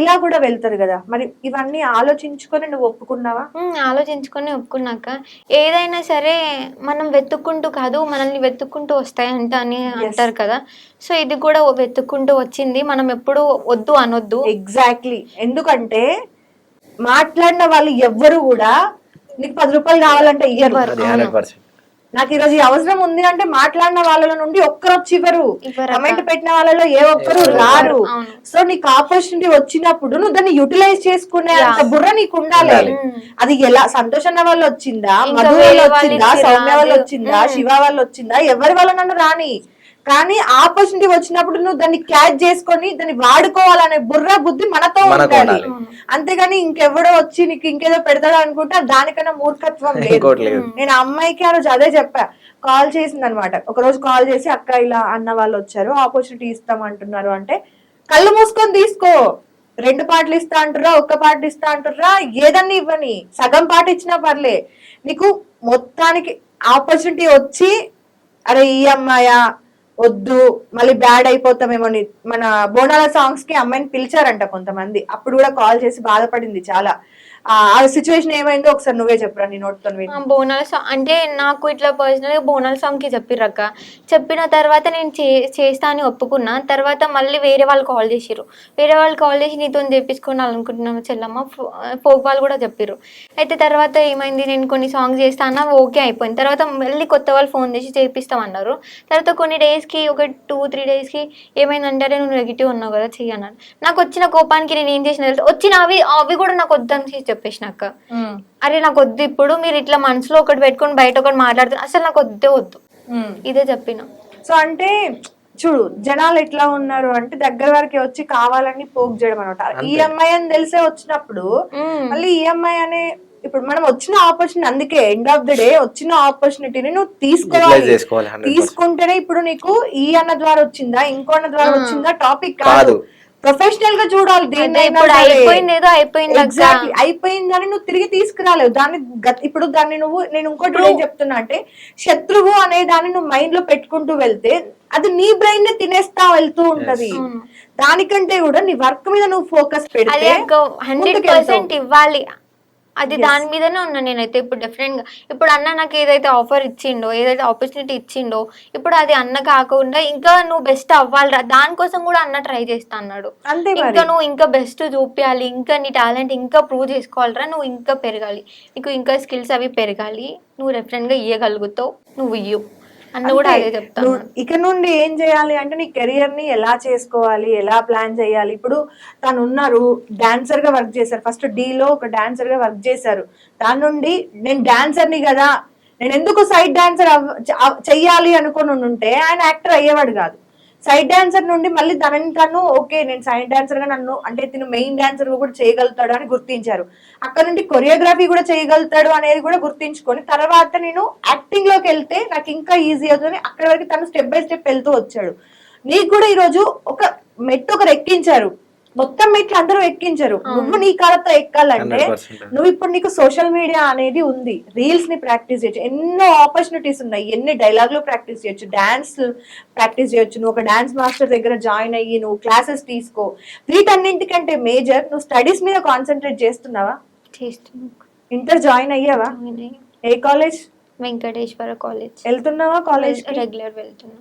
ఇలా కూడా వెళ్తారు కదా. మరి ఇవన్నీ ఆలోచించుకొని నువ్వు ఒప్పుకున్నావా? ఆలోచించుకొని ఒప్పుకున్నాక, ఏదైనా సరే మనం వెతుక్కుంటూ కాదు, మనల్ని వెతుక్కుంటూ వస్తాయంట అని అంటారు కదా. సో ఇది కూడా వెతుక్కుంటూ వచ్చింది, మనం ఎప్పుడు వద్దు అనొద్దు. ఎగ్జాక్ట్లీ. ఎందుకంటే మాట్లాడిన వాళ్ళు ఎవ్వరు కూడా నీకు 10 రూపాయలు కావాలంటే ఇయ్యరు. అది 100%. నాకు ఈరోజు ఈ అవసరం ఉంది అంటే మాట్లాడిన వాళ్ళ నుండి ఒక్కరు వచ్చి ఇవ్వరు, కమెంట్ పెట్టిన వాళ్ళలో ఏ ఒక్కరు రారు. సో నీకు ఆపర్చునిటీ వచ్చినప్పుడు నువ్వు దాన్ని యూటిలైజ్ చేసుకునే అంత బుర్ర నీకు ఉండాలి. అది ఎలా సంతోష్ అన్న వాళ్ళు వచ్చిందా, మధు వాళ్ళు వచ్చిందా, సౌమ్య వాళ్ళు వచ్చిందా, శివ వాళ్ళు వచ్చిందా, ఎవరి వల్ల నన్ను రాని, కానీ ఆపర్చునిటీ వచ్చినప్పుడు నువ్వు దాన్ని క్యాచ్ చేసుకొని దాన్ని వాడుకోవాలనే బుర్ర బుద్ధి మనతో ఉండాలి. అంతేగాని ఇంకెవడో వచ్చి నీకు ఇంకేదో పెడతాడు అనుకుంటే దానికన్నా మూర్ఖత్వం లేదు. నేను ఆ అమ్మాయికి ఆ రోజు అదే చెప్పా, కాల్ చేసింది అనమాట. ఒక రోజు కాల్ చేసి అక్క ఇలా అన్న వాళ్ళు వచ్చారు, ఆపర్చునిటీ ఇస్తాం అంటున్నారు అంటే, కళ్ళు మూసుకొని తీసుకో, 2 పాటలు ఇస్తా అంటుర్రా, 1 పాట ఇస్తా అంటుర్రా, ఏదన్నా ఇవ్వని, సగం పాట ఇచ్చినా పర్లే. నీకు మొత్తానికి ఆపర్చునిటీ వచ్చి అరే ఈ అమ్మాయా వద్దు మళ్ళీ బ్యాడ్ అయిపోతామేమో, మన బోనాల సాంగ్స్ కి అమ్మాయిని పిలిచారంట కొంతమంది, అప్పుడు కూడా కాల్ చేసి బాధపడింది చాలా. ఆ సిచ్యువేషన్ ఏమైందో ఒకసారి నువ్వే చెప్పురా నీ నోట్తో విని. బోనాల సాంగ్ అంటే నాకు ఇట్లా పర్సనల్గా బోనాల సాంగ్కి చెప్పిర్రక్క. చెప్పిన తర్వాత నేను చేస్తా అని ఒప్పుకున్నా. తర్వాత మళ్ళీ వేరే వాళ్ళు కాల్ చేసిర్రు. వేరే వాళ్ళు కాల్ చేసి నీతో చేపించుకోవాలనుకుంటున్నాము చెల్లమ్మ, ఫోక్ వాళ్ళు కూడా చెప్పిర్రు. అయితే తర్వాత ఏమైంది, నేను కొన్ని సాంగ్స్ చేస్తా అన్నా, ఓకే అయిపోయింది. తర్వాత మళ్ళీ కొత్త వాళ్ళు ఫోన్ చేసి చేపిస్తామన్నారు. తర్వాత కొన్ని డేస్కి, ఒక 2-3 డేస్కి ఏమైందంటే, నువ్వు నెగిటివ్ ఉన్నావు కదా చెయ్యన్నాను. నాకు వచ్చిన కోపానికి నేను ఏం చేసిన తెలుసు, వచ్చిన అవి కూడా నాకు వద్దని చెప్పేసినాక, అరే నాకు వద్దు, ఇప్పుడు మీరు ఇట్లా మనసులో ఒకటి పెట్టుకొని బయట ఒకటి మాట్లాడుతున్నారు, అసలు నాకు వద్దు ఇదే చెప్పిన. సో అంటే చూడు జనాలు ఎట్లా ఉన్నారు అంటే దగ్గర వరకు వచ్చి కావాలని పోక్ చేయడం అనమాట. ఈఎంఐ అని తెలిసే వచ్చినప్పుడు మళ్ళీ ఈఎంఐ అనే ఇప్పుడు మనం వచ్చిన ఆపర్చునిటీ, అందుకే ఎండ్ ఆఫ్ ది డే వచ్చిన ఆపర్చునిటీని నువ్వు తీసుకోవాలి. తీసుకుంటేనే ఇప్పుడు నీకు ఈ అన్న ద్వారా వచ్చిందా ఇంకో అన్న ద్వారా వచ్చిందా టాపిక్ కాదు, ప్రొఫెషనల్ గా చూడాలి. అయిపోయిందని నువ్వు తిరిగి తీసుకురాలేవు దాన్ని. ఇప్పుడు దాన్ని నేను ఇంకోటి ఏం చెప్తున్నా అంటే, శత్రువు అనే దాన్ని నువ్వు మైండ్ లో పెట్టుకుంటూ వెళ్తే అది నీ బ్రెయిన్ నే తినేస్తా వెళ్తూ ఉంటది. దానికంటే కూడా నీ వర్క్ మీద నువ్వు ఫోకస్ పెడితే 100% ఇవ్వాలి. అది దాని మీదనే ఉన్నా నేనైతే. ఇప్పుడు డెఫినెట్ గా ఇప్పుడు అన్న నాకు ఏదైతే ఆఫర్ ఇచ్చిండో, ఏదైతే ఆపర్చునిటీ ఇచ్చిండో, ఇప్పుడు అది అన్న కాకుండా ఇంకా నువ్వు బెస్ట్ అవ్వాలిరా, దానికోసం కూడా అన్న ట్రై చేస్తా అన్నాడు. ఇంకా నువ్వు ఇంకా బెస్ట్ చూపించాలి, ఇంకా నీ టాలెంట్ ఇంకా ప్రూవ్ చేసుకోవాలిరా, నువ్వు ఇంకా పెరగాలి, నీకు ఇంకా స్కిల్స్ అవి పెరగాలి, నువ్వు డెఫినెట్ గా ఇయ్యగలుగుతావు, నువ్వు ఇయ్యు అన్న కూడా అదే చెప్తాను. ఇక నుండి ఏం చేయాలి అంటే నీ కెరియర్ ని ఎలా చేసుకోవాలి, ఎలా ప్లాన్ చేయాలి. ఇప్పుడు తను ఉన్నారు, డాన్సర్ గా వర్క్ చేశారు, ఫస్ట్ డీలో ఒక డాన్సర్ గా వర్క్ చేశారు. దాని నుండి నేను డాన్సర్ ని కదా, నేను ఎందుకు సైడ్ డాన్సర్ చెయ్యాలి అనుకుని ఉంటే ఆయన యాక్టర్ అయ్యేవాడు కాదు. సైడ్ డాన్సర్ నుండి మళ్ళీ తను ఓకే నేను సైడ్ డాన్సర్ గా నన్ను అంటే తిను మెయిన్ డాన్సర్ కూడా చేయగలుగుతాడు అని గుర్తించారు. అక్కడ నుండి కొరియోగ్రఫీ కూడా చేయగలుగుతాడు అనేది కూడా గుర్తించుకొని తర్వాత నేను యాక్టింగ్ లోకి వెళ్తే నాకు ఇంకా ఈజీ అవుతుంది, అక్కడ వరకు తను స్టెప్ బై స్టెప్ వెళ్తూ వచ్చాడు. నీకు కూడా ఈరోజు ఒక మెట్టు ఒకరు ఎక్కించారు, మొత్తం మెట్లు అందరూ ఎక్కించారు, నువ్వు నీ కాలతో ఎక్కాలంటే నువ్వు ఇప్పుడు నీకు సోషల్ మీడియా అనేది ఉంది, రీల్స్ ని ప్రాక్టీస్ చేయొచ్చు, ఎన్నో ఆపర్చునిటీస్ ఉన్నాయి, ఎన్ని డైలాగులు ప్రాక్టీస్ చేయొచ్చు, డాన్స్ ప్రాక్టీస్ చేయొచ్చు. నువ్వు ఒక డాన్స్ మాస్టర్ దగ్గర జాయిన్ అయ్యి నువ్వు క్లాసెస్ తీసుకో. వీటన్నింటికంటే మేజర్ నువ్వు స్టడీస్ మీద కాన్సన్ట్రేట్ చేస్తున్నావా? ఇంటర్ జాయిన్ అయ్యావా? ఏ కాలేజ్? వెంకటేశ్వర కాలేజ్. వెళ్తున్నావా కాలేజ్?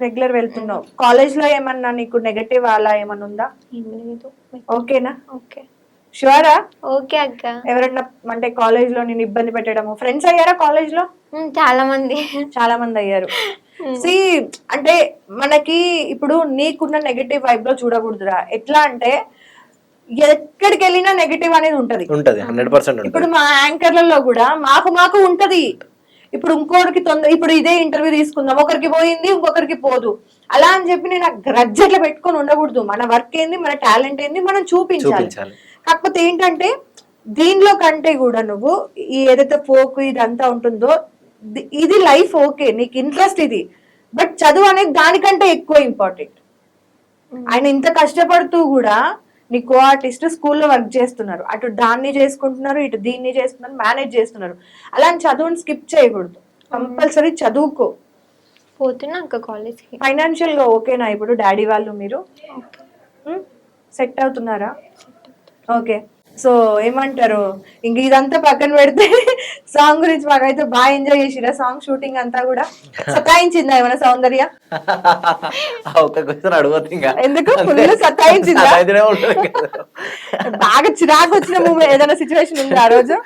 రెగ్యులర్ వెళ్తున్నావు. కాలేజ్ లో ఏమన్నా నీకు నెగటివ్ అలా ఏమన్నా ఉందా? ఓకేనా? ఓకే. షూరా? ఓకే అక్క. ఎవరన్నా అంటే కాలేజ్ లో నేను ఇబ్బంది పెట్టడము, ఫ్రెండ్స్ అయ్యారా కాలేజ్ లో? చాలా మంది అయ్యారు. సి అంటే మనకి ఇప్పుడు నీకున్న నెగటివ్ వైబ్ లో చూడకూడదురా. ఎట్లా అంటే ఎక్కడికి వెళ్ళినా నెగటివ్ అనేది ఉంటది. 100%. ఇప్పుడు మా యాంకర్లలో కూడా మాకు ఉంటది. ఇప్పుడు ఇంకోటికి ఇప్పుడు ఇదే ఇంటర్వ్యూ తీసుకుందాం, ఒకరికి పోయింది ఇంకొకరికి పోదు, అలా అని చెప్పి నేను గ్రడ్జ్ అట్లా పెట్టుకొని ఉండకూడదు. మన వర్క్ ఏంది, మన టాలెంట్ ఏంది మనం చూపించాలి. కాకపోతే ఏంటంటే దీనిలో కంటే కూడా నువ్వు ఈ ఏదైతే ఫోక్ ఇదంతా ఉంటుందో ఇది లైఫ్, ఓకే నీకు ఇంట్రెస్ట్ ఇది, బట్ చదువు అనేది దానికంటే ఎక్కువ ఇంపార్టెంట్. ఆయన ఇంత కష్టపడుతూ కూడా నీ కో ఆర్టిస్ట్ స్కూల్లో వర్క్ చేస్తున్నారు, అటు దాన్ని చేసుకుంటున్నారు, ఇటు దీన్ని చేస్తున్నారు, మేనేజ్ చేస్తున్నారు. అలాంటి చదువుని స్కిప్ చేయకూడదు, కంపల్సరీ చదువుకో. పోతున్నా కాలేజ్. ఫైనాన్షియల్ గా ఓకేనా? ఇప్పుడు డాడీ వాళ్ళు మీరు సెట్ అవుతున్నారా? ఓకే. సో ఏమంటారు, ఇంక ఇదంతా పక్కన పెడితే సాంగ్ గురించి మాకైతే బాగా ఎంజాయ్ చేసిరా సాంగ్ షూటింగ్ అంతా కూడా? సతాయించిందా ఏమైనా సౌందర్య? ఎందుకు ఫుల్ సతాయించిందా? బాగా చిరాకు వచ్చిన మూమెంట్ ఏదైనా సిచ్యువేషన్ ఉందా ఆ రోజు?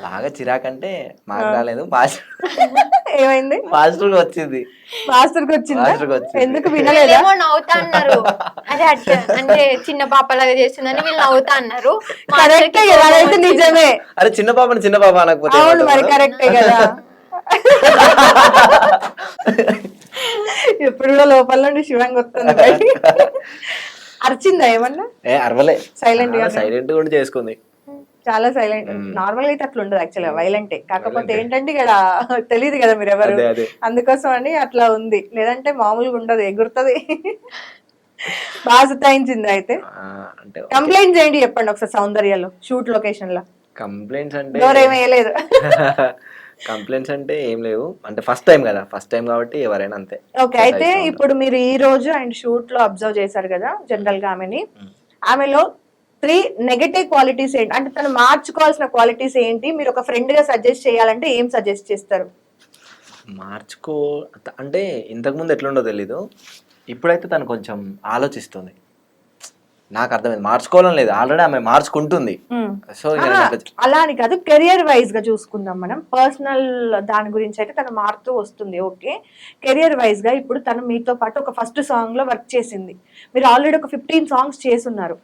బాగా చిరాకంటే మాకు రాలేదు, ఏమైంది? మాస్టర్ వచ్చింది. ఎందుకు వినలేదా? నవ్వుతా అన్నారు, అంటే చిన్న పాపలాగా చేస్తుందని వీళ్ళు నవ్వుతా అన్నారు. కరెక్టే కదా, అదైతే నిజమే. అరే చిన్న పాప అనకపోతే అవును మరి కరెక్టే కదా. ఎప్పుడు కూడా లోపల నుండి శివంగా వస్తుంది. అరిచిందా ఏమన్నా? అరవలే, సైలెంట్ కూడా చేసుకుంది. చాలా సైలెంట్. నార్మల్ అయితే అట్లా ఉండదు యాక్చువల్గా, వైలెంటే. కాకపోతే ఏంటంటే ఇక్కడ తెలియదు కదా మీరు ఎవరు, అందుకోసం అని అట్లా ఉంది, లేదంటే మామూలుగా ఉండదు, ఎగురుతుంది. బాగా సతాయించింది. అయితే కంప్లైంట్స్ ఏంటి చెప్పండి ఒకసారి సౌందర్యలో షూట్ లొకేషన్ లో? కంప్లైంట్స్ అంటే డోరేమేయలేదు. కంప్లైంట్స్ అంటే ఏం లేవు, అంటే ఫస్ట్ టైం కాబట్టి ఎవరైనా అంతే. ఓకే. అయితే ఇప్పుడు మీరు ఈ రోజు అండ్ షూట్ లో అబ్జర్వ్ చేశారు కదా జనరల్ గా ఆమెని, ఆమెలో 3 నెగటివ్ క్వాలిటీస్ ఏంటి, అంటే తను మార్చుకోవాల్సిన క్వాలిటీస్ ఏంటి, మీరు ఒక ఫ్రెండ్ గా సజెస్ట్ చేయాలంటే ఏం సజెస్ట్ చేస్తారు? మార్చుకో అంటే ఇంతకుముందు ఎట్లుండో తెలీదు. ఇప్పుడైతే తను కొంచెం ఆలోచిస్తుంది. నాకు అర్థమైంది, మార్చుకోవాలని లేదు, ఆల్రెడీ ఆమె మార్చుకుంటుంది. సో అలా అని కాదు, కెరియర్ వైజ్ గా చూసుకుందాం మనం. పర్సనల్ దాని గురించి అయితే తను మారుతూ వస్తుంది, ఓకే. కెరియర్ వైజ్ గా ఇప్పుడు తను మీతో పాటు ఒక ఫస్ట్ సాంగ్ లో వర్క్ చేసింది, మీరు ఆల్రెడీ ఒక 15 సాంగ్స్ చేస్తున్నారు.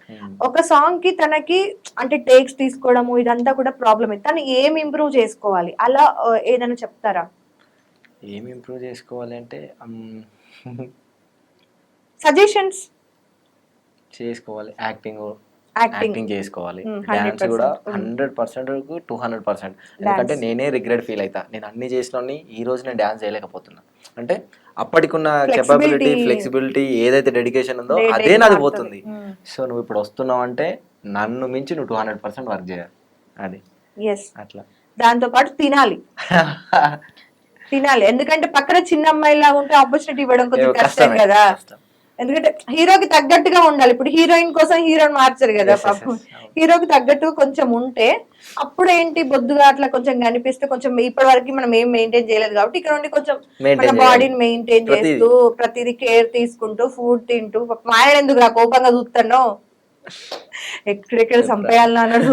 ఒక సాంగ్ కి తనకి అంటే టేక్స్ తీసుకోవడము ఇదంతా కూడా ప్రాబ్లమే. తను ఏం ఇంప్రూవ్ చేసుకోవాలి, అలా ఏదైనా చెప్తారా? ఏం ఇంప్రూవ్ చేసుకోవాలి అంటే సజెషన్స్ చేసుకోవాలి. యాక్టింగ్ యాక్టింగ్ చేసుకోవాలి. డాన్స్ కూడా 100% 200%. ఎందుకంటే నేనే రిగ్రెట్ ఫీల్ అవుతా, నేను అన్ని చేసిన ఈ రోజు నేను డాన్స్ చేయలేకపోతున్నా. అంటే అప్పటికున్న కెపాబిలిటీ, ఫ్లెక్సిబిలిటీ, ఏదైతే డెడికేషన్ ఉందో అదే నాది పోతుంది. సో నువ్వు ఇప్పుడు వస్తున్నావు అంటే నన్ను మించి నువ్వు 200% వర్క్ చేయాలి. అది అట్లా. దాంతో పాటు తినాలి తినాలి, ఎందుకంటే పక్కన చిన్న అమ్మాయిలా ఉంటే ఆపర్చునిటీ ఇవ్వడం కొంచెం కష్టం కదా. ఎందుకంటే హీరోకి తగ్గట్టుగా ఉండాలి. ఇప్పుడు హీరోయిన్ కోసం హీరోని మార్చరు కదా పాపం. హీరోకి తగ్గట్టు కొంచెం ఉంటే అప్పుడు ఏంటి, బొద్దుగా అట్లా కొంచెం కనిపిస్తే కొంచెం ఇప్పటి వరకు మనం ఏం మెయింటైన్ చేయలేదు కాబట్టి ఇక్కడ నుండి కొంచెం మన బాడీని మెయింటైన్ చేస్తూ ప్రతిదీ కేర్ తీసుకుంటూ ఫుడ్ తింటూ. ఆయన ఎందుకు రా కోపంగా చూస్తాను, ఎక్కడెక్కడ చంపేయాలని అన్నాడు.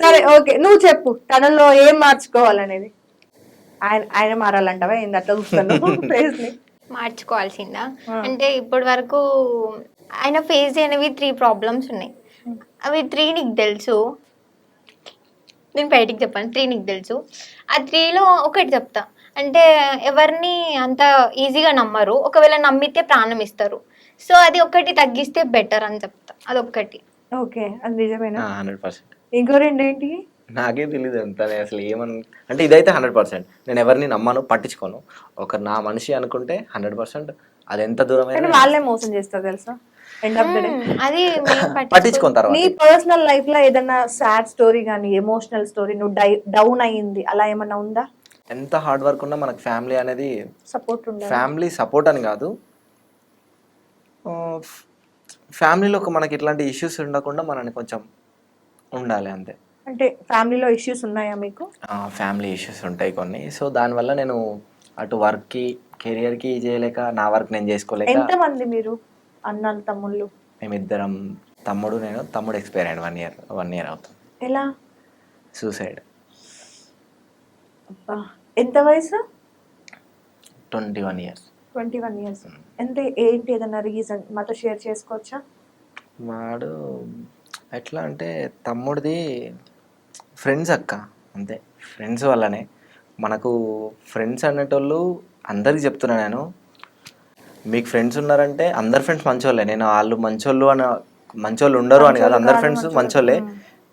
సరే ఓకే, నువ్వు చెప్పు తనలో ఏం మార్చుకోవాలనేది. ఆయన మారాలంటావా ఏంది అట్లా చూస్తాను ఫేస్ ని? మార్చుకోవాల్సిందా అంటే ఇప్పటి వరకు ఆయన ఫేస్ చేయనివి 3 ప్రాబ్లమ్స్ ఉన్నాయి. అవి 3 నీకు తెలుసు, నేను బయటికి చెప్పాను. 3 నీకు తెలుసు. ఆ 3లో ఒకటి చెప్తా, అంటే ఎవరిని అంత ఈజీగా నమ్మరు, ఒకవేళ నమ్మితే ప్రాణం ఇస్తారు. సో అది ఒకటి తగ్గిస్తే బెటర్ అని చెప్తా, అదొక్కటి. ఓకే, అది నిజమేనా? 100%. ఇంకో రెండేంటి? నాకే తెలియదు అంత అసలు ఏమని. అంటే ఇదైతే 100%. నేను ఎవరిని నమ్మను, పట్టించుకోను. ఒకరు నా మనిషి అనుకుంటే 100% అది ఎంత దూరమైనా వాళ్ళే మోసం చేస్తారు తెలుసా ఎండ్ ఆఫ్ ద డే. అది పట్టించుకున్న తర్వాత నీ పర్సనల్ లైఫ్ లో ఏదైనా సాడ్ స్టోరీ గానీ ఎమోషనల్ స్టోరీ, నువ్వు డౌన్ అయ్యింది అలా ఏమన్నా ఉందా? ఎంత హార్డ్ వర్క్ ఉన్నా మనకు ఫ్యామిలీ అనేది సపోర్ట్ ఉండాలి. ఫ్యామిలీ సపోర్ట్ అని కాదు, ఫ్యామిలీలో మనకి ఇట్లాంటి ఇష్యూస్ ఉండకుండా మనని కొంచెం ఉండాలి అంతే. అంటే ఫ్యామిలీలో ఇష్యూస్ ఉన్నాయా మీకు? ఫ్యామిలీ ఇష్యూస్ ఉంటాయి కొన్ని. సో దానివల్ల నేను అటు వర్క్కి కెరియర్కి చేయలేక, నా వర్క్ నేను చేసుకోలేక. ఎంతమంది మీరు అన్నలు తమ్ముళ్ళు? మేమిద్దరం, తమ్ముడు నేను. తమ్ముడు ఎక్స్పైర్ అయ్యాడు 1 year అవుతుంది. ఎలా? సూసైడ్. ఎంత వయసు? 21 years. 21 years. ఎంత ఏంటి, ఏదైనా రీజన్ మాతో షేర్ చేసుకోవచ్చా? వాడు ఎట్లా అంటే తమ్ముడిది ఫ్రెండ్స్ అక్క, అంతే. ఫ్రెండ్స్ వల్లనే మనకు ఫ్రెండ్స్ అనేటోళ్ళు అందరికి చెప్తున్నా నేను, మీకు ఫ్రెండ్స్ ఉన్నారంటే అందరు ఫ్రెండ్స్ మంచోళ్ళే. నేను వాళ్ళు మంచోళ్ళు ఉండరు అని కాదు, అందరు ఫ్రెండ్స్ మంచోళ్ళే.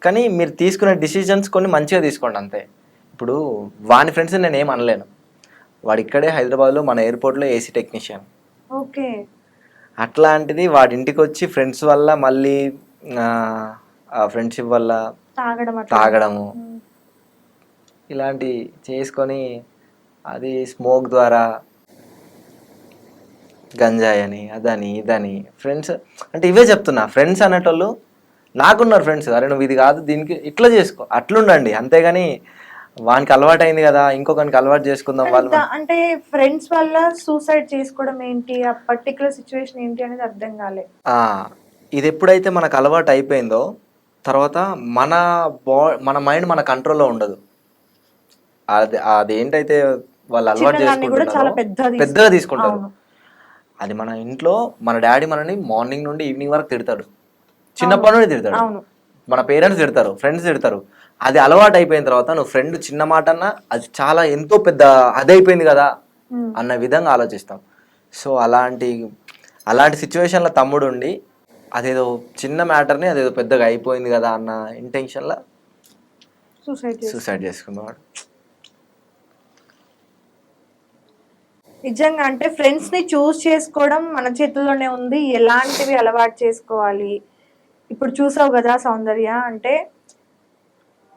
కానీ మీరు తీసుకునే డిసిజన్స్ కొన్ని మంచిగా తీసుకోండి అంతే. ఇప్పుడు వాని ఫ్రెండ్స్ నేను ఏం అనలేను, వాడు ఇక్కడే హైదరాబాద్లో మన ఎయిర్పోర్ట్లో ఏసీ టెక్నీషియన్. ఓకే. అట్లాంటిది వాడి ఇంటికి వచ్చి ఫ్రెండ్స్ వల్ల మళ్ళీ ఫ్రెండ్షిప్ వల్ల తాగడము ఇలాంటి చేసుకొని, అది స్మోక్ ద్వారా గంజాయి అని అదని ఇదని. ఫ్రెండ్స్ అంటే ఇవే చెప్తున్నా, ఫ్రెండ్స్ అనేటోళ్ళు నాకున్నారు ఫ్రెండ్స్. అరే నువ్వు ఇది కాదు దీనికి ఇట్లా చేసుకో, అట్లుండండి. అంతేగాని వానికి అలవాటు అయింది కదా ఇంకొకరికి అలవాటు చేసుకుందాం వాళ్ళు అంటే ఫ్రెండ్స్ వల్ల సూసైడ్ చేసుకోవడం ఏంటి, ఆ పర్టికులర్ సిచ్యువేషన్ ఏంటి అనేది అర్థం కాలే. ఇది ఎప్పుడైతే మనకు అలవాటు అయిపోయిందో తర్వాత మన మైండ్ మన కంట్రోల్లో ఉండదు. అది ఏంటైతే వాళ్ళు అలవాటు చేసుకుంటారో పెద్దగా తీసుకుంటారు. అది మన ఇంట్లో మన డాడీ మనని మార్నింగ్ నుండి ఈవినింగ్ వరకు తిడతాడు, చిన్నప్పటి నుండి తిడతాడు, మన పేరెంట్స్ తిడతారు, ఫ్రెండ్స్ తిడతారు. అది అలవాటు అయిపోయిన తర్వాత నువ్వు ఫ్రెండ్ చిన్న మాట అన్నా అది చాలా ఎంతో పెద్ద అదైపోయింది కదా అన్న విధంగా ఆలోచిస్తాం. సో అలాంటి సిచ్యువేషన్లో తమ్ముడు ఉండి అదేదో చిన్న మ్యాటర్ని అదేదో పెద్దగా అయిపోయింది కదా అన్న ఇంటెన్షన్లో సూసైడ్ చేసుకున్నాడు. నిజంగా అంటే ఫ్రెండ్స్ ని చూస్ చేసుకోవడం మన చేతుల్లోనే ఉంది, ఎలాంటివి అలవాటు చేసుకోవాలి. ఇప్పుడు చూసావు కదా సౌందర్య, అంటే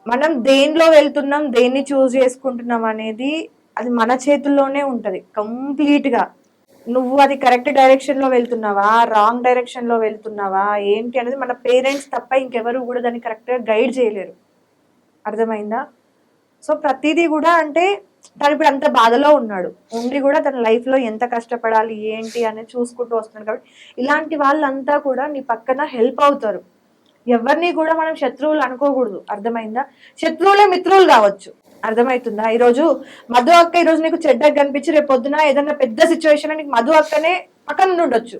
మనం దేనిలో వెళ్తున్నాం, దేన్ని చూస్ చేసుకుంటున్నాం అనేది అది మన చేతుల్లోనే ఉంటది కంప్లీట్ గా. నువ్వు అది కరెక్ట్ డైరెక్షన్ లో వెళ్తున్నావా, రాంగ్ డైరెక్షన్ లో వెళ్తున్నావా ఏంటి అనేది మన పేరెంట్స్ తప్ప ఇంకెవరు కూడా దాన్ని కరెక్ట్ గా గైడ్ చేయలేరు. అర్థమైందా? సో ప్రతిదీ కూడా అంటే తను ఇప్పుడు అంత బాధలో ఉన్నాడు, ఉండి కూడా తన లైఫ్ లో ఎంత కష్టపడాలి ఏంటి అనేది చూసుకుంటూ వస్తున్నాడు. కాబట్టి ఇలాంటి వాళ్ళంతా కూడా నీ పక్కన హెల్ప్ అవుతారు. ఎవరిని కూడా మనం శత్రువులు అనుకోకూడదు. అర్థమైందా? శత్రువులే మిత్రులు కావచ్చు. అర్థమవుతుందా? ఈరోజు మధు అక్క ఈరోజు నీకు చెడ్డగా కనిపించి రేపు పొద్దున ఏదైనా పెద్ద సిచ్యువేషన్ నీకు మధు అక్కనే పక్కన నుండి ఉండొచ్చు.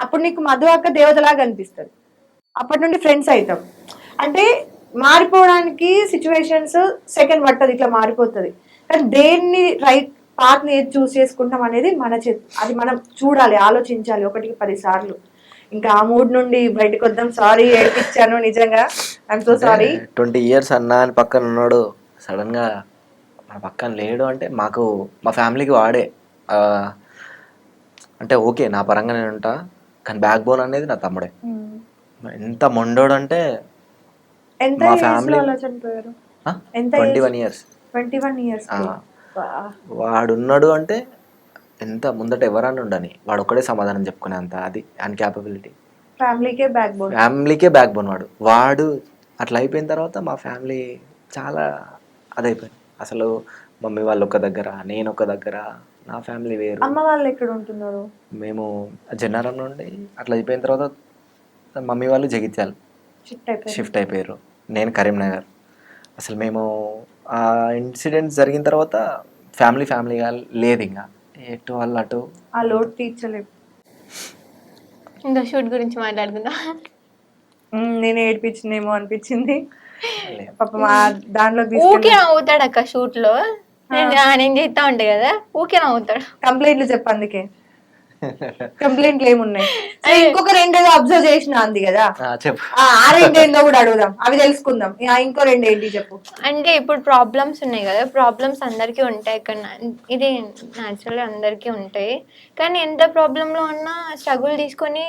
అప్పుడు నీకు మధు అక్క దేవతలాగా కనిపిస్తుంది. అప్పటి నుండి ఫ్రెండ్స్ అవుతాం. అంటే మారిపోవడానికి సిచ్యువేషన్స్ సెకండ్ పట్టదు, ఇట్లా మారిపోతుంది. కానీ దేన్ని రైట్ పాత్ ని ఏది చూస్ చేసుకుంటాం అనేది మన చేతి. అది మనం చూడాలి, ఆలోచించాలి 1కి 10 సార్లు. ఇంకా ఆ మూడ్ నుండి బయటకు వద్దాం. సారీ ఏడిపించాను నిజంగా, ఐఎమ్ సో సారీ. 20 years అన్నా అని పక్కన ఉన్నాడు, సడన్గా మన పక్కన లేడు అంటే మాకు మా ఫ్యామిలీకి వాడే ఆ, అంటే ఓకే నా పరంగా నేను ఉంటా, కానీ బ్యాక్ బోన్ అనేది నా తమ్ముడే. ఎంత మొండోడు అంటే ఎంత మా ఏజ్ లో ఫ్యామిలీ అలా చనిపోయారు? ఎంత 21 years. 21 ఇయర్స్. వాడున్నాడు అంటే ఎంత ముందట ఎవరన్నా ఉండని వాడు ఒక్కడే సమాధానం చెప్పుకునే అంత అది అన్క్యాపబిలిటీ. ఫ్యామిలీకే బ్యాక్ బోన్. ఫ్యామిలీకే బ్యాక్ బోన్ వాడు అట్లా అయిపోయిన తర్వాత మా ఫ్యామిలీ చాలా అదైపోయింది. అసలు మమ్మీ వాళ్ళు ఒక దగ్గర, నేను ఒక దగ్గర, నా ఫ్యామిలీ వేరు. అమ్మ వాళ్ళు ఎక్కడ ఉంటున్నారు? మేము జన్నారం నుండి అట్లా అయిపోయిన తర్వాత మమ్మీ వాళ్ళు జగిత్యాల షిఫ్ట్ అయిపోయారు, నేను కరీంనగర్. అసలు మేము ఆ ఇన్సిడెంట్ జరిగిన తర్వాత ఫ్యామిలీగా లేదు, ఇంకా ఎటు వాళ్ళు అటు. ఆ లోడ్ తీర్చలేదు. ఇంకా షూట్ గురించి మాట్లాడుకుందాం. నేను ఏడిపించిందేమో అనిపించింది పాప. మా దాంట్లో ఊకే నవ్వుతాడు అక్క షూట్ లో. నేను చేస్తా ఉంటాయి కదా, ఊకే నవ్వుతాడు. కంప్లైంట్లు చెప్పు, అందుకే కంప్లైంట్లు ఏమున్నాయి. ఇంకొక రెండేదో అబ్జర్వ్ చేసిన అంది కదా, చెప్పు. ఆ రెండేందో కూడా అడుగుదాం, అవి తెలుసుకుందాం. ఇంకో రెండేంటి చెప్పు. అంటే ఇప్పుడు ప్రాబ్లమ్స్ ఉన్నాయి కదా, ప్రాబ్లమ్స్ అందరికీ ఉంటాయి ఇక్కడ, ఇది న్యాచురల్లీ అందరికీ ఉంటాయి. కానీ ఎంత ప్రాబ్లంలో ఉన్నా స్ట్రగుల్ తీసుకొని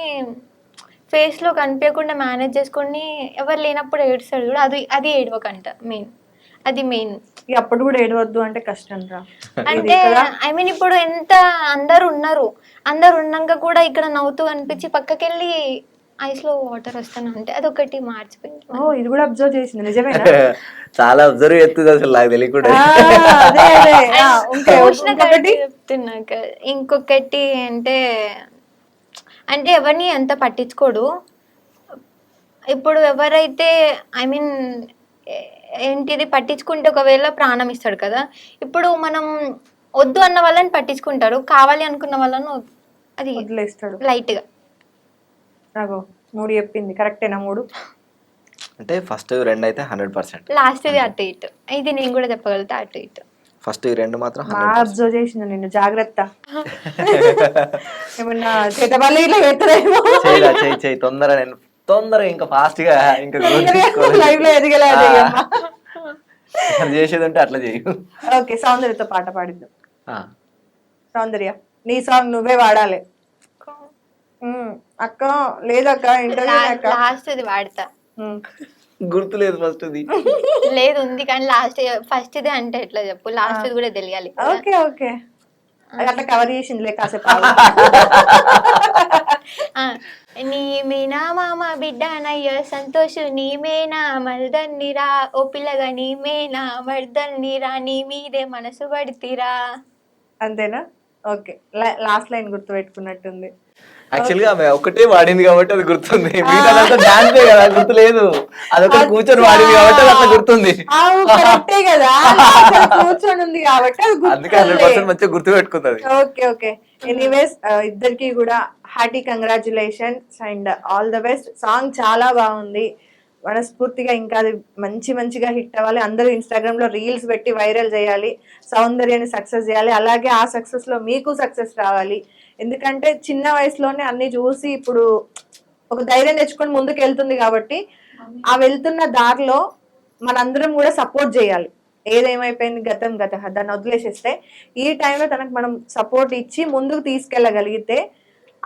ఫేస్ లో కనిపించకుండా మేనేజ్ చేసుకొని ఎవరు లేనప్పుడు ఏడుస్తాడు కూడా, అది ఏడవకంట మెయిన్, అది మెయిన్. అప్పుడు కూడా ఏడవద్దు అంటే కష్టం రా. అంటే ఐ మీన్ ఇప్పుడు ఎంత అందరు ఉన్నాక కూడా ఇక్కడ నవ్వుతూ అనిపించి పక్కకెళ్ళి ఐస్ లో వాటర్ వస్తాను అంటే అదొకటి మార్చిపోయింది. ఓ ఇది కూడా అబ్జర్వ్ చేసింది, నిజమేనా? చాలా అబ్జర్వ్ చేస్తుంది అసలు నాకు తెలియకుండా. చెప్తున్నాక ఇంకొకటి అంటే ఎవరిని ఎంత పట్టించుకోడు. ఇప్పుడు ఎవరైతే ఐ మీన్ ఏంటిది పట్టించుకుంటే ఒకవేళ ప్రాణం ఇస్తాడు కదా. ఇప్పుడు మనం వద్దు అన్న వాళ్ళని పట్టించుకుంటాడు, కావాలి అనుకున్న వాళ్ళను అది వదిలేస్తాడు లైట్ గా. నాకు 3 చెప్పింది కరెక్టేనా? 3 అంటే ఫస్ట్ 2 అయితే 100%, లాస్ట్ ఇది అటు ఇటు. ఇది నేను కూడా చెప్పగలుగుతా, అటు ఇటు. ఫస్ట్ 2 మాత్రం అబ్జర్వ్ చేసిన నిన్ను, జాగ్రత్త. ఏమన్నా చేతబల్లి ఇట్లా పెడతారేమో. చేయి తొందరగా ఇంకా ఫాస్ట్ గా ఇంకా లైవ్ లో ఎదగలేదు చేసేది ఉంటే అట్లా చేయి. ఓకే, సౌందర్యతో పాట పాడిద్దాం. సౌందర్య నీ సాంగ్ నువ్వే వాడాలి. అక్క లేదక్క ఇంటర్వ్యూ లాస్ట్ ఇది వాడతా. గుర్తులేదు ఫస్ట్ ఇది లేదు ఉంది కానీ లాస్ట్ ఫస్ట్ ఇది అంటే ఎట్లా చెప్పు, లాస్ట్ ఇది కూడా తెలియాలి. ఓకే ఓకే, అట్లా కవర్ చేసిందిలే కాసేపు. నీమేనా మామ బిడ్డ నయ్య సంతోషు, నీమేనా మర్దన్నిరా ఓ పిల్లగా, నీమేనా మర్దన్నిరా నీ మీదే మనసు పడితీరా. అంతేనా? ఓకే, లాస్ట్ లైన్ గుర్తు పెట్టుకున్నట్టుంది. యాక్చువల్ గా ఆమె ఒకటే వాడింది కాబట్టి అది గుర్తుంది, మిగతా డాన్సే కదా గుర్తులేదు. అదొకటి కూర్చొని వాడింది కాబట్టి అది అట్లా గుర్తుంది కదా, కూర్చొని ఉంది కాబట్టి అందుకే 100% మంచిగా గుర్తు పెట్టుకుంది. ఓకే ఓకే, ఎనీవేస్ ఇద్దరికి కూడా hearty congratulations and all the best. Song చాలా బాగుంది, మనస్ఫూర్తిగా ఇంకా అది మంచిగా హిట్ అవ్వాలి. అందరూ ఇన్స్టాగ్రామ్ లో రీల్స్ పెట్టి వైరల్ చేయాలి, సౌందర్యాన్ని సక్సెస్ చేయాలి. అలాగే ఆ సక్సెస్ లో మీకు సక్సెస్ రావాలి. ఎందుకంటే చిన్న వయసులోనే అన్ని చూసి ఇప్పుడు ఒక ధైర్యం తెచ్చుకొని ముందుకు వెళ్తుంది కాబట్టి ఆ వెళ్తున్న దారిలో మనందరం కూడా సపోర్ట్ చేయాలి. ఏదేమైపోయింది గతం దాన్ని వదిలేసేస్తే ఈ టైంలో తనకు మనం సపోర్ట్ ఇచ్చి ముందుకు తీసుకెళ్ళగలిగితే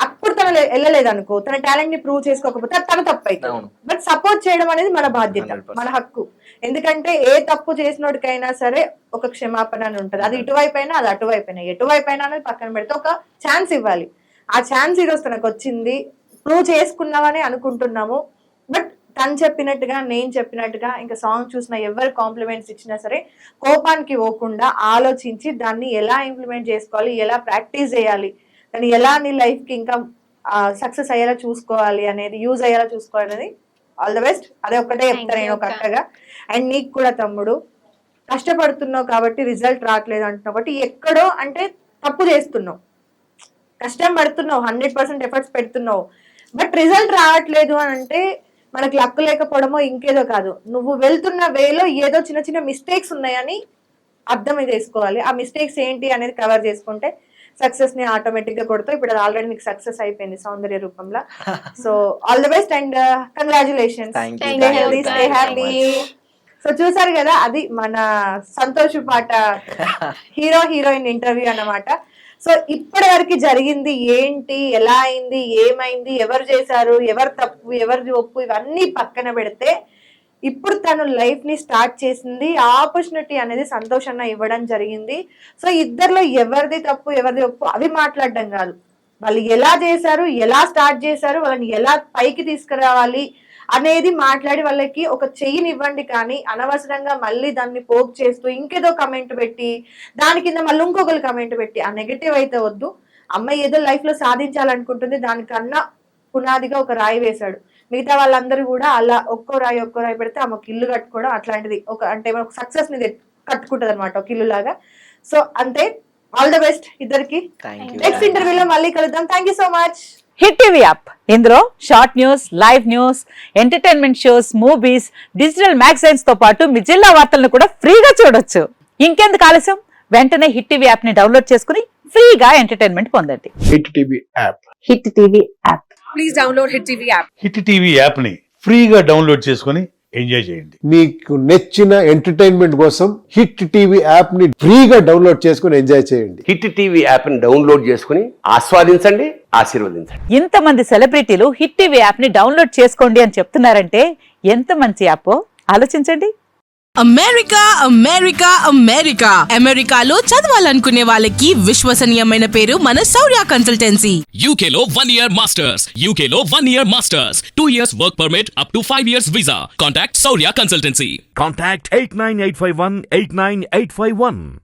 అప్పుడు తను వెళ్ళలేదు అనుకో, తన టాలెంట్ ని ప్రూవ్ చేసుకోకపోతే అది తన తప్పు అవుతుంది. అవును. బట్ సపోర్ట్ చేయడం అనేది మన బాధ్యత, 100%. మన హక్కు. ఎందుకంటే ఏ తప్పు చేసినోడికైనా సరే ఒక క్షమాపణ అని ఉంటది. అది ఇటువైపు అయినా అది అటువైపు అయినా, ఎటువైపు అయినా అనేది పక్కన పెడితే ఒక ఛాన్స్ ఇవ్వాలి. ఆ ఛాన్స్ ఈరోజు తనకు వచ్చింది, ప్రూవ్ చేసుకున్నామని అనుకుంటున్నాము. బట్ తను చెప్పినట్టుగా, నేను చెప్పినట్టుగా, ఇంకా సాంగ్ చూసిన ఎవరు కాంప్లిమెంట్స్ ఇచ్చినా సరే కోపానికి పోకుండా ఆలోచించి దాన్ని ఎలా ఇంప్లిమెంట్ చేసుకోవాలి, ఎలా ప్రాక్టీస్ చేయాలి, దాన్ని ఎలా నీ లైఫ్ కి ఇంకా సక్సెస్ అయ్యేలా చూసుకోవాలి అనేది, యూజ్ అయ్యేలా చూసుకోవాలి అనేది. All the best. అదే ఒక్కటే చెప్తాను నేను ఒక అక్కగా. అండ్ నీకు కూడా తమ్ముడు, కష్టపడుతున్నావు కాబట్టి రిజల్ట్ రావట్లేదు అంటున్నావు కాబట్టి ఎక్కడో అంటే తప్పు చేస్తున్నావు. కష్టం పడుతున్నావు, 100% ఎఫర్ట్స్ పెడుతున్నావు, బట్ రిజల్ట్ రావట్లేదు అని అంటే మనకు లక్ లేకపోవడమో ఇంకేదో కాదు, నువ్వు వెళ్తున్న వేలో ఏదో చిన్న చిన్న మిస్టేక్స్ ఉన్నాయని అర్థం చేసుకోవాలి. ఆ మిస్టేక్స్ ఏంటి అనేది కవర్ చేసుకుంటే సక్సెస్ ని ఆటోమేటిక్ గా కొడతావు. ఇప్పుడు అది ఆల్రెడీ నీకు సక్సెస్ అయిపోయింది సౌందర్య రూపంలో. So all the best and congratulations. Thank you, stay thank you, healthy, thank stay you so happy. much. So చూసారు కదా, అది మన సంతోష్ పాట హీరో హీరోయిన్ ఇంటర్వ్యూ అన్నమాట. సో ఇప్పటి వరకు జరిగింది ఏంటి, ఎలా అయింది, ఏమైంది, ఎవరు చేశారు, ఎవరు తప్పు, ఎవరిది ఒప్పు, ఇవన్నీ పక్కన పెడితే ఇప్పుడు తను లైఫ్ ని స్టార్ట్ చేసింది, ఆపర్చునిటీ అనేది సంతోష్ అన్న ఇవ్వడం జరిగింది. సో ఇద్దరిలో ఎవరిది తప్పు ఎవరిది ఒప్పు అవి మాట్లాడడం కాదు, వాళ్ళు ఎలా చేశారు, ఎలా స్టార్ట్ చేశారు, వాళ్ళని ఎలా పైకి తీసుకురావాలి అనేది మాట్లాడి వాళ్ళకి ఒక చెయ్యిని ఇవ్వండి. కానీ అనవసరంగా మళ్ళీ దాన్ని పోక్ చేస్తూ ఇంకేదో కమెంట్ పెట్టి దాని కింద మళ్ళీ ఇంకొకరు కమెంట్ పెట్టి ఆ నెగటివ్ అయితే వద్దు. అమ్మాయి ఏదో లైఫ్ లో సాధించాలనుకుంటుంది, దానికన్నా పునాదిగా ఒక రాయి వేశాడు. మిగతా వాళ్ళందరూ కూడా అలా ఒక్కో రాయి పెడితే ఆమె ఒక ఇల్లు కట్టుకోవడం అట్లాంటిది, ఒక అంటే ఒక సక్సెస్ ని కట్టుకుంటది అనమాట, ఒక ఇల్లు లాగా. సో అంతే. ఆల్ ద బెస్ట్ ఇద్దరికి. నెక్స్ట్ ఇంటర్వ్యూలో మళ్ళీ కలుద్దాం. Thank you so much. Hit TV app, ఇందులో short news, live news, entertainment shows, movies, digital magazines తో పాటు మీ జిల్లా వార్తలను కూడా ఫ్రీగా చూడొచ్చు. ఇంకెందుకు ఆలస్యం, వెంటనే హిట్ టీవీ యాప్ ని డౌన్లోడ్ చేసుకుని ఫ్రీగా ఎంటర్టైన్మెంట్ పొందండి. Hit TV app. Hit TV app. Please download hit TV app. Hit TV app ని ఫ్రీగా డౌన్లోడ్ చేసుకొని ఎంజాయ్ చేయండి. మీకు నచ్చిన ఎంటర్టైన్మెంట్ కోసం హిట్ టీవీ యాప్ ని ఫ్రీగా డౌన్లోడ్ చేసుకుని ఎంజాయ్ చేయండి. హిట్ టీవీ యాప్ ని డౌన్లోడ్ చేసుకుని ఆస్వాదించండి, ఆశీర్వదించండి. ఇంతమంది సెలబ్రిటీలు హిట్ టీవీ యాప్ ని డౌన్లోడ్ చేసుకోండి అని చెప్తున్నారంటే ఎంత మంచి యాప్ ఆలోచించండి. అమెరికా అమెరికా అమెరికా అమెరికాలో చదవాలనుకునే వాళ్ళకి విశ్వసనీయమైన పేరు మన శౌర్య కన్సల్టెన్సీ. UK లో 1 year masters. UK లో 1 year masters. 2 years work permit up to 5 years visa. Contact Saurya Consultancy. Contact 89851 89851.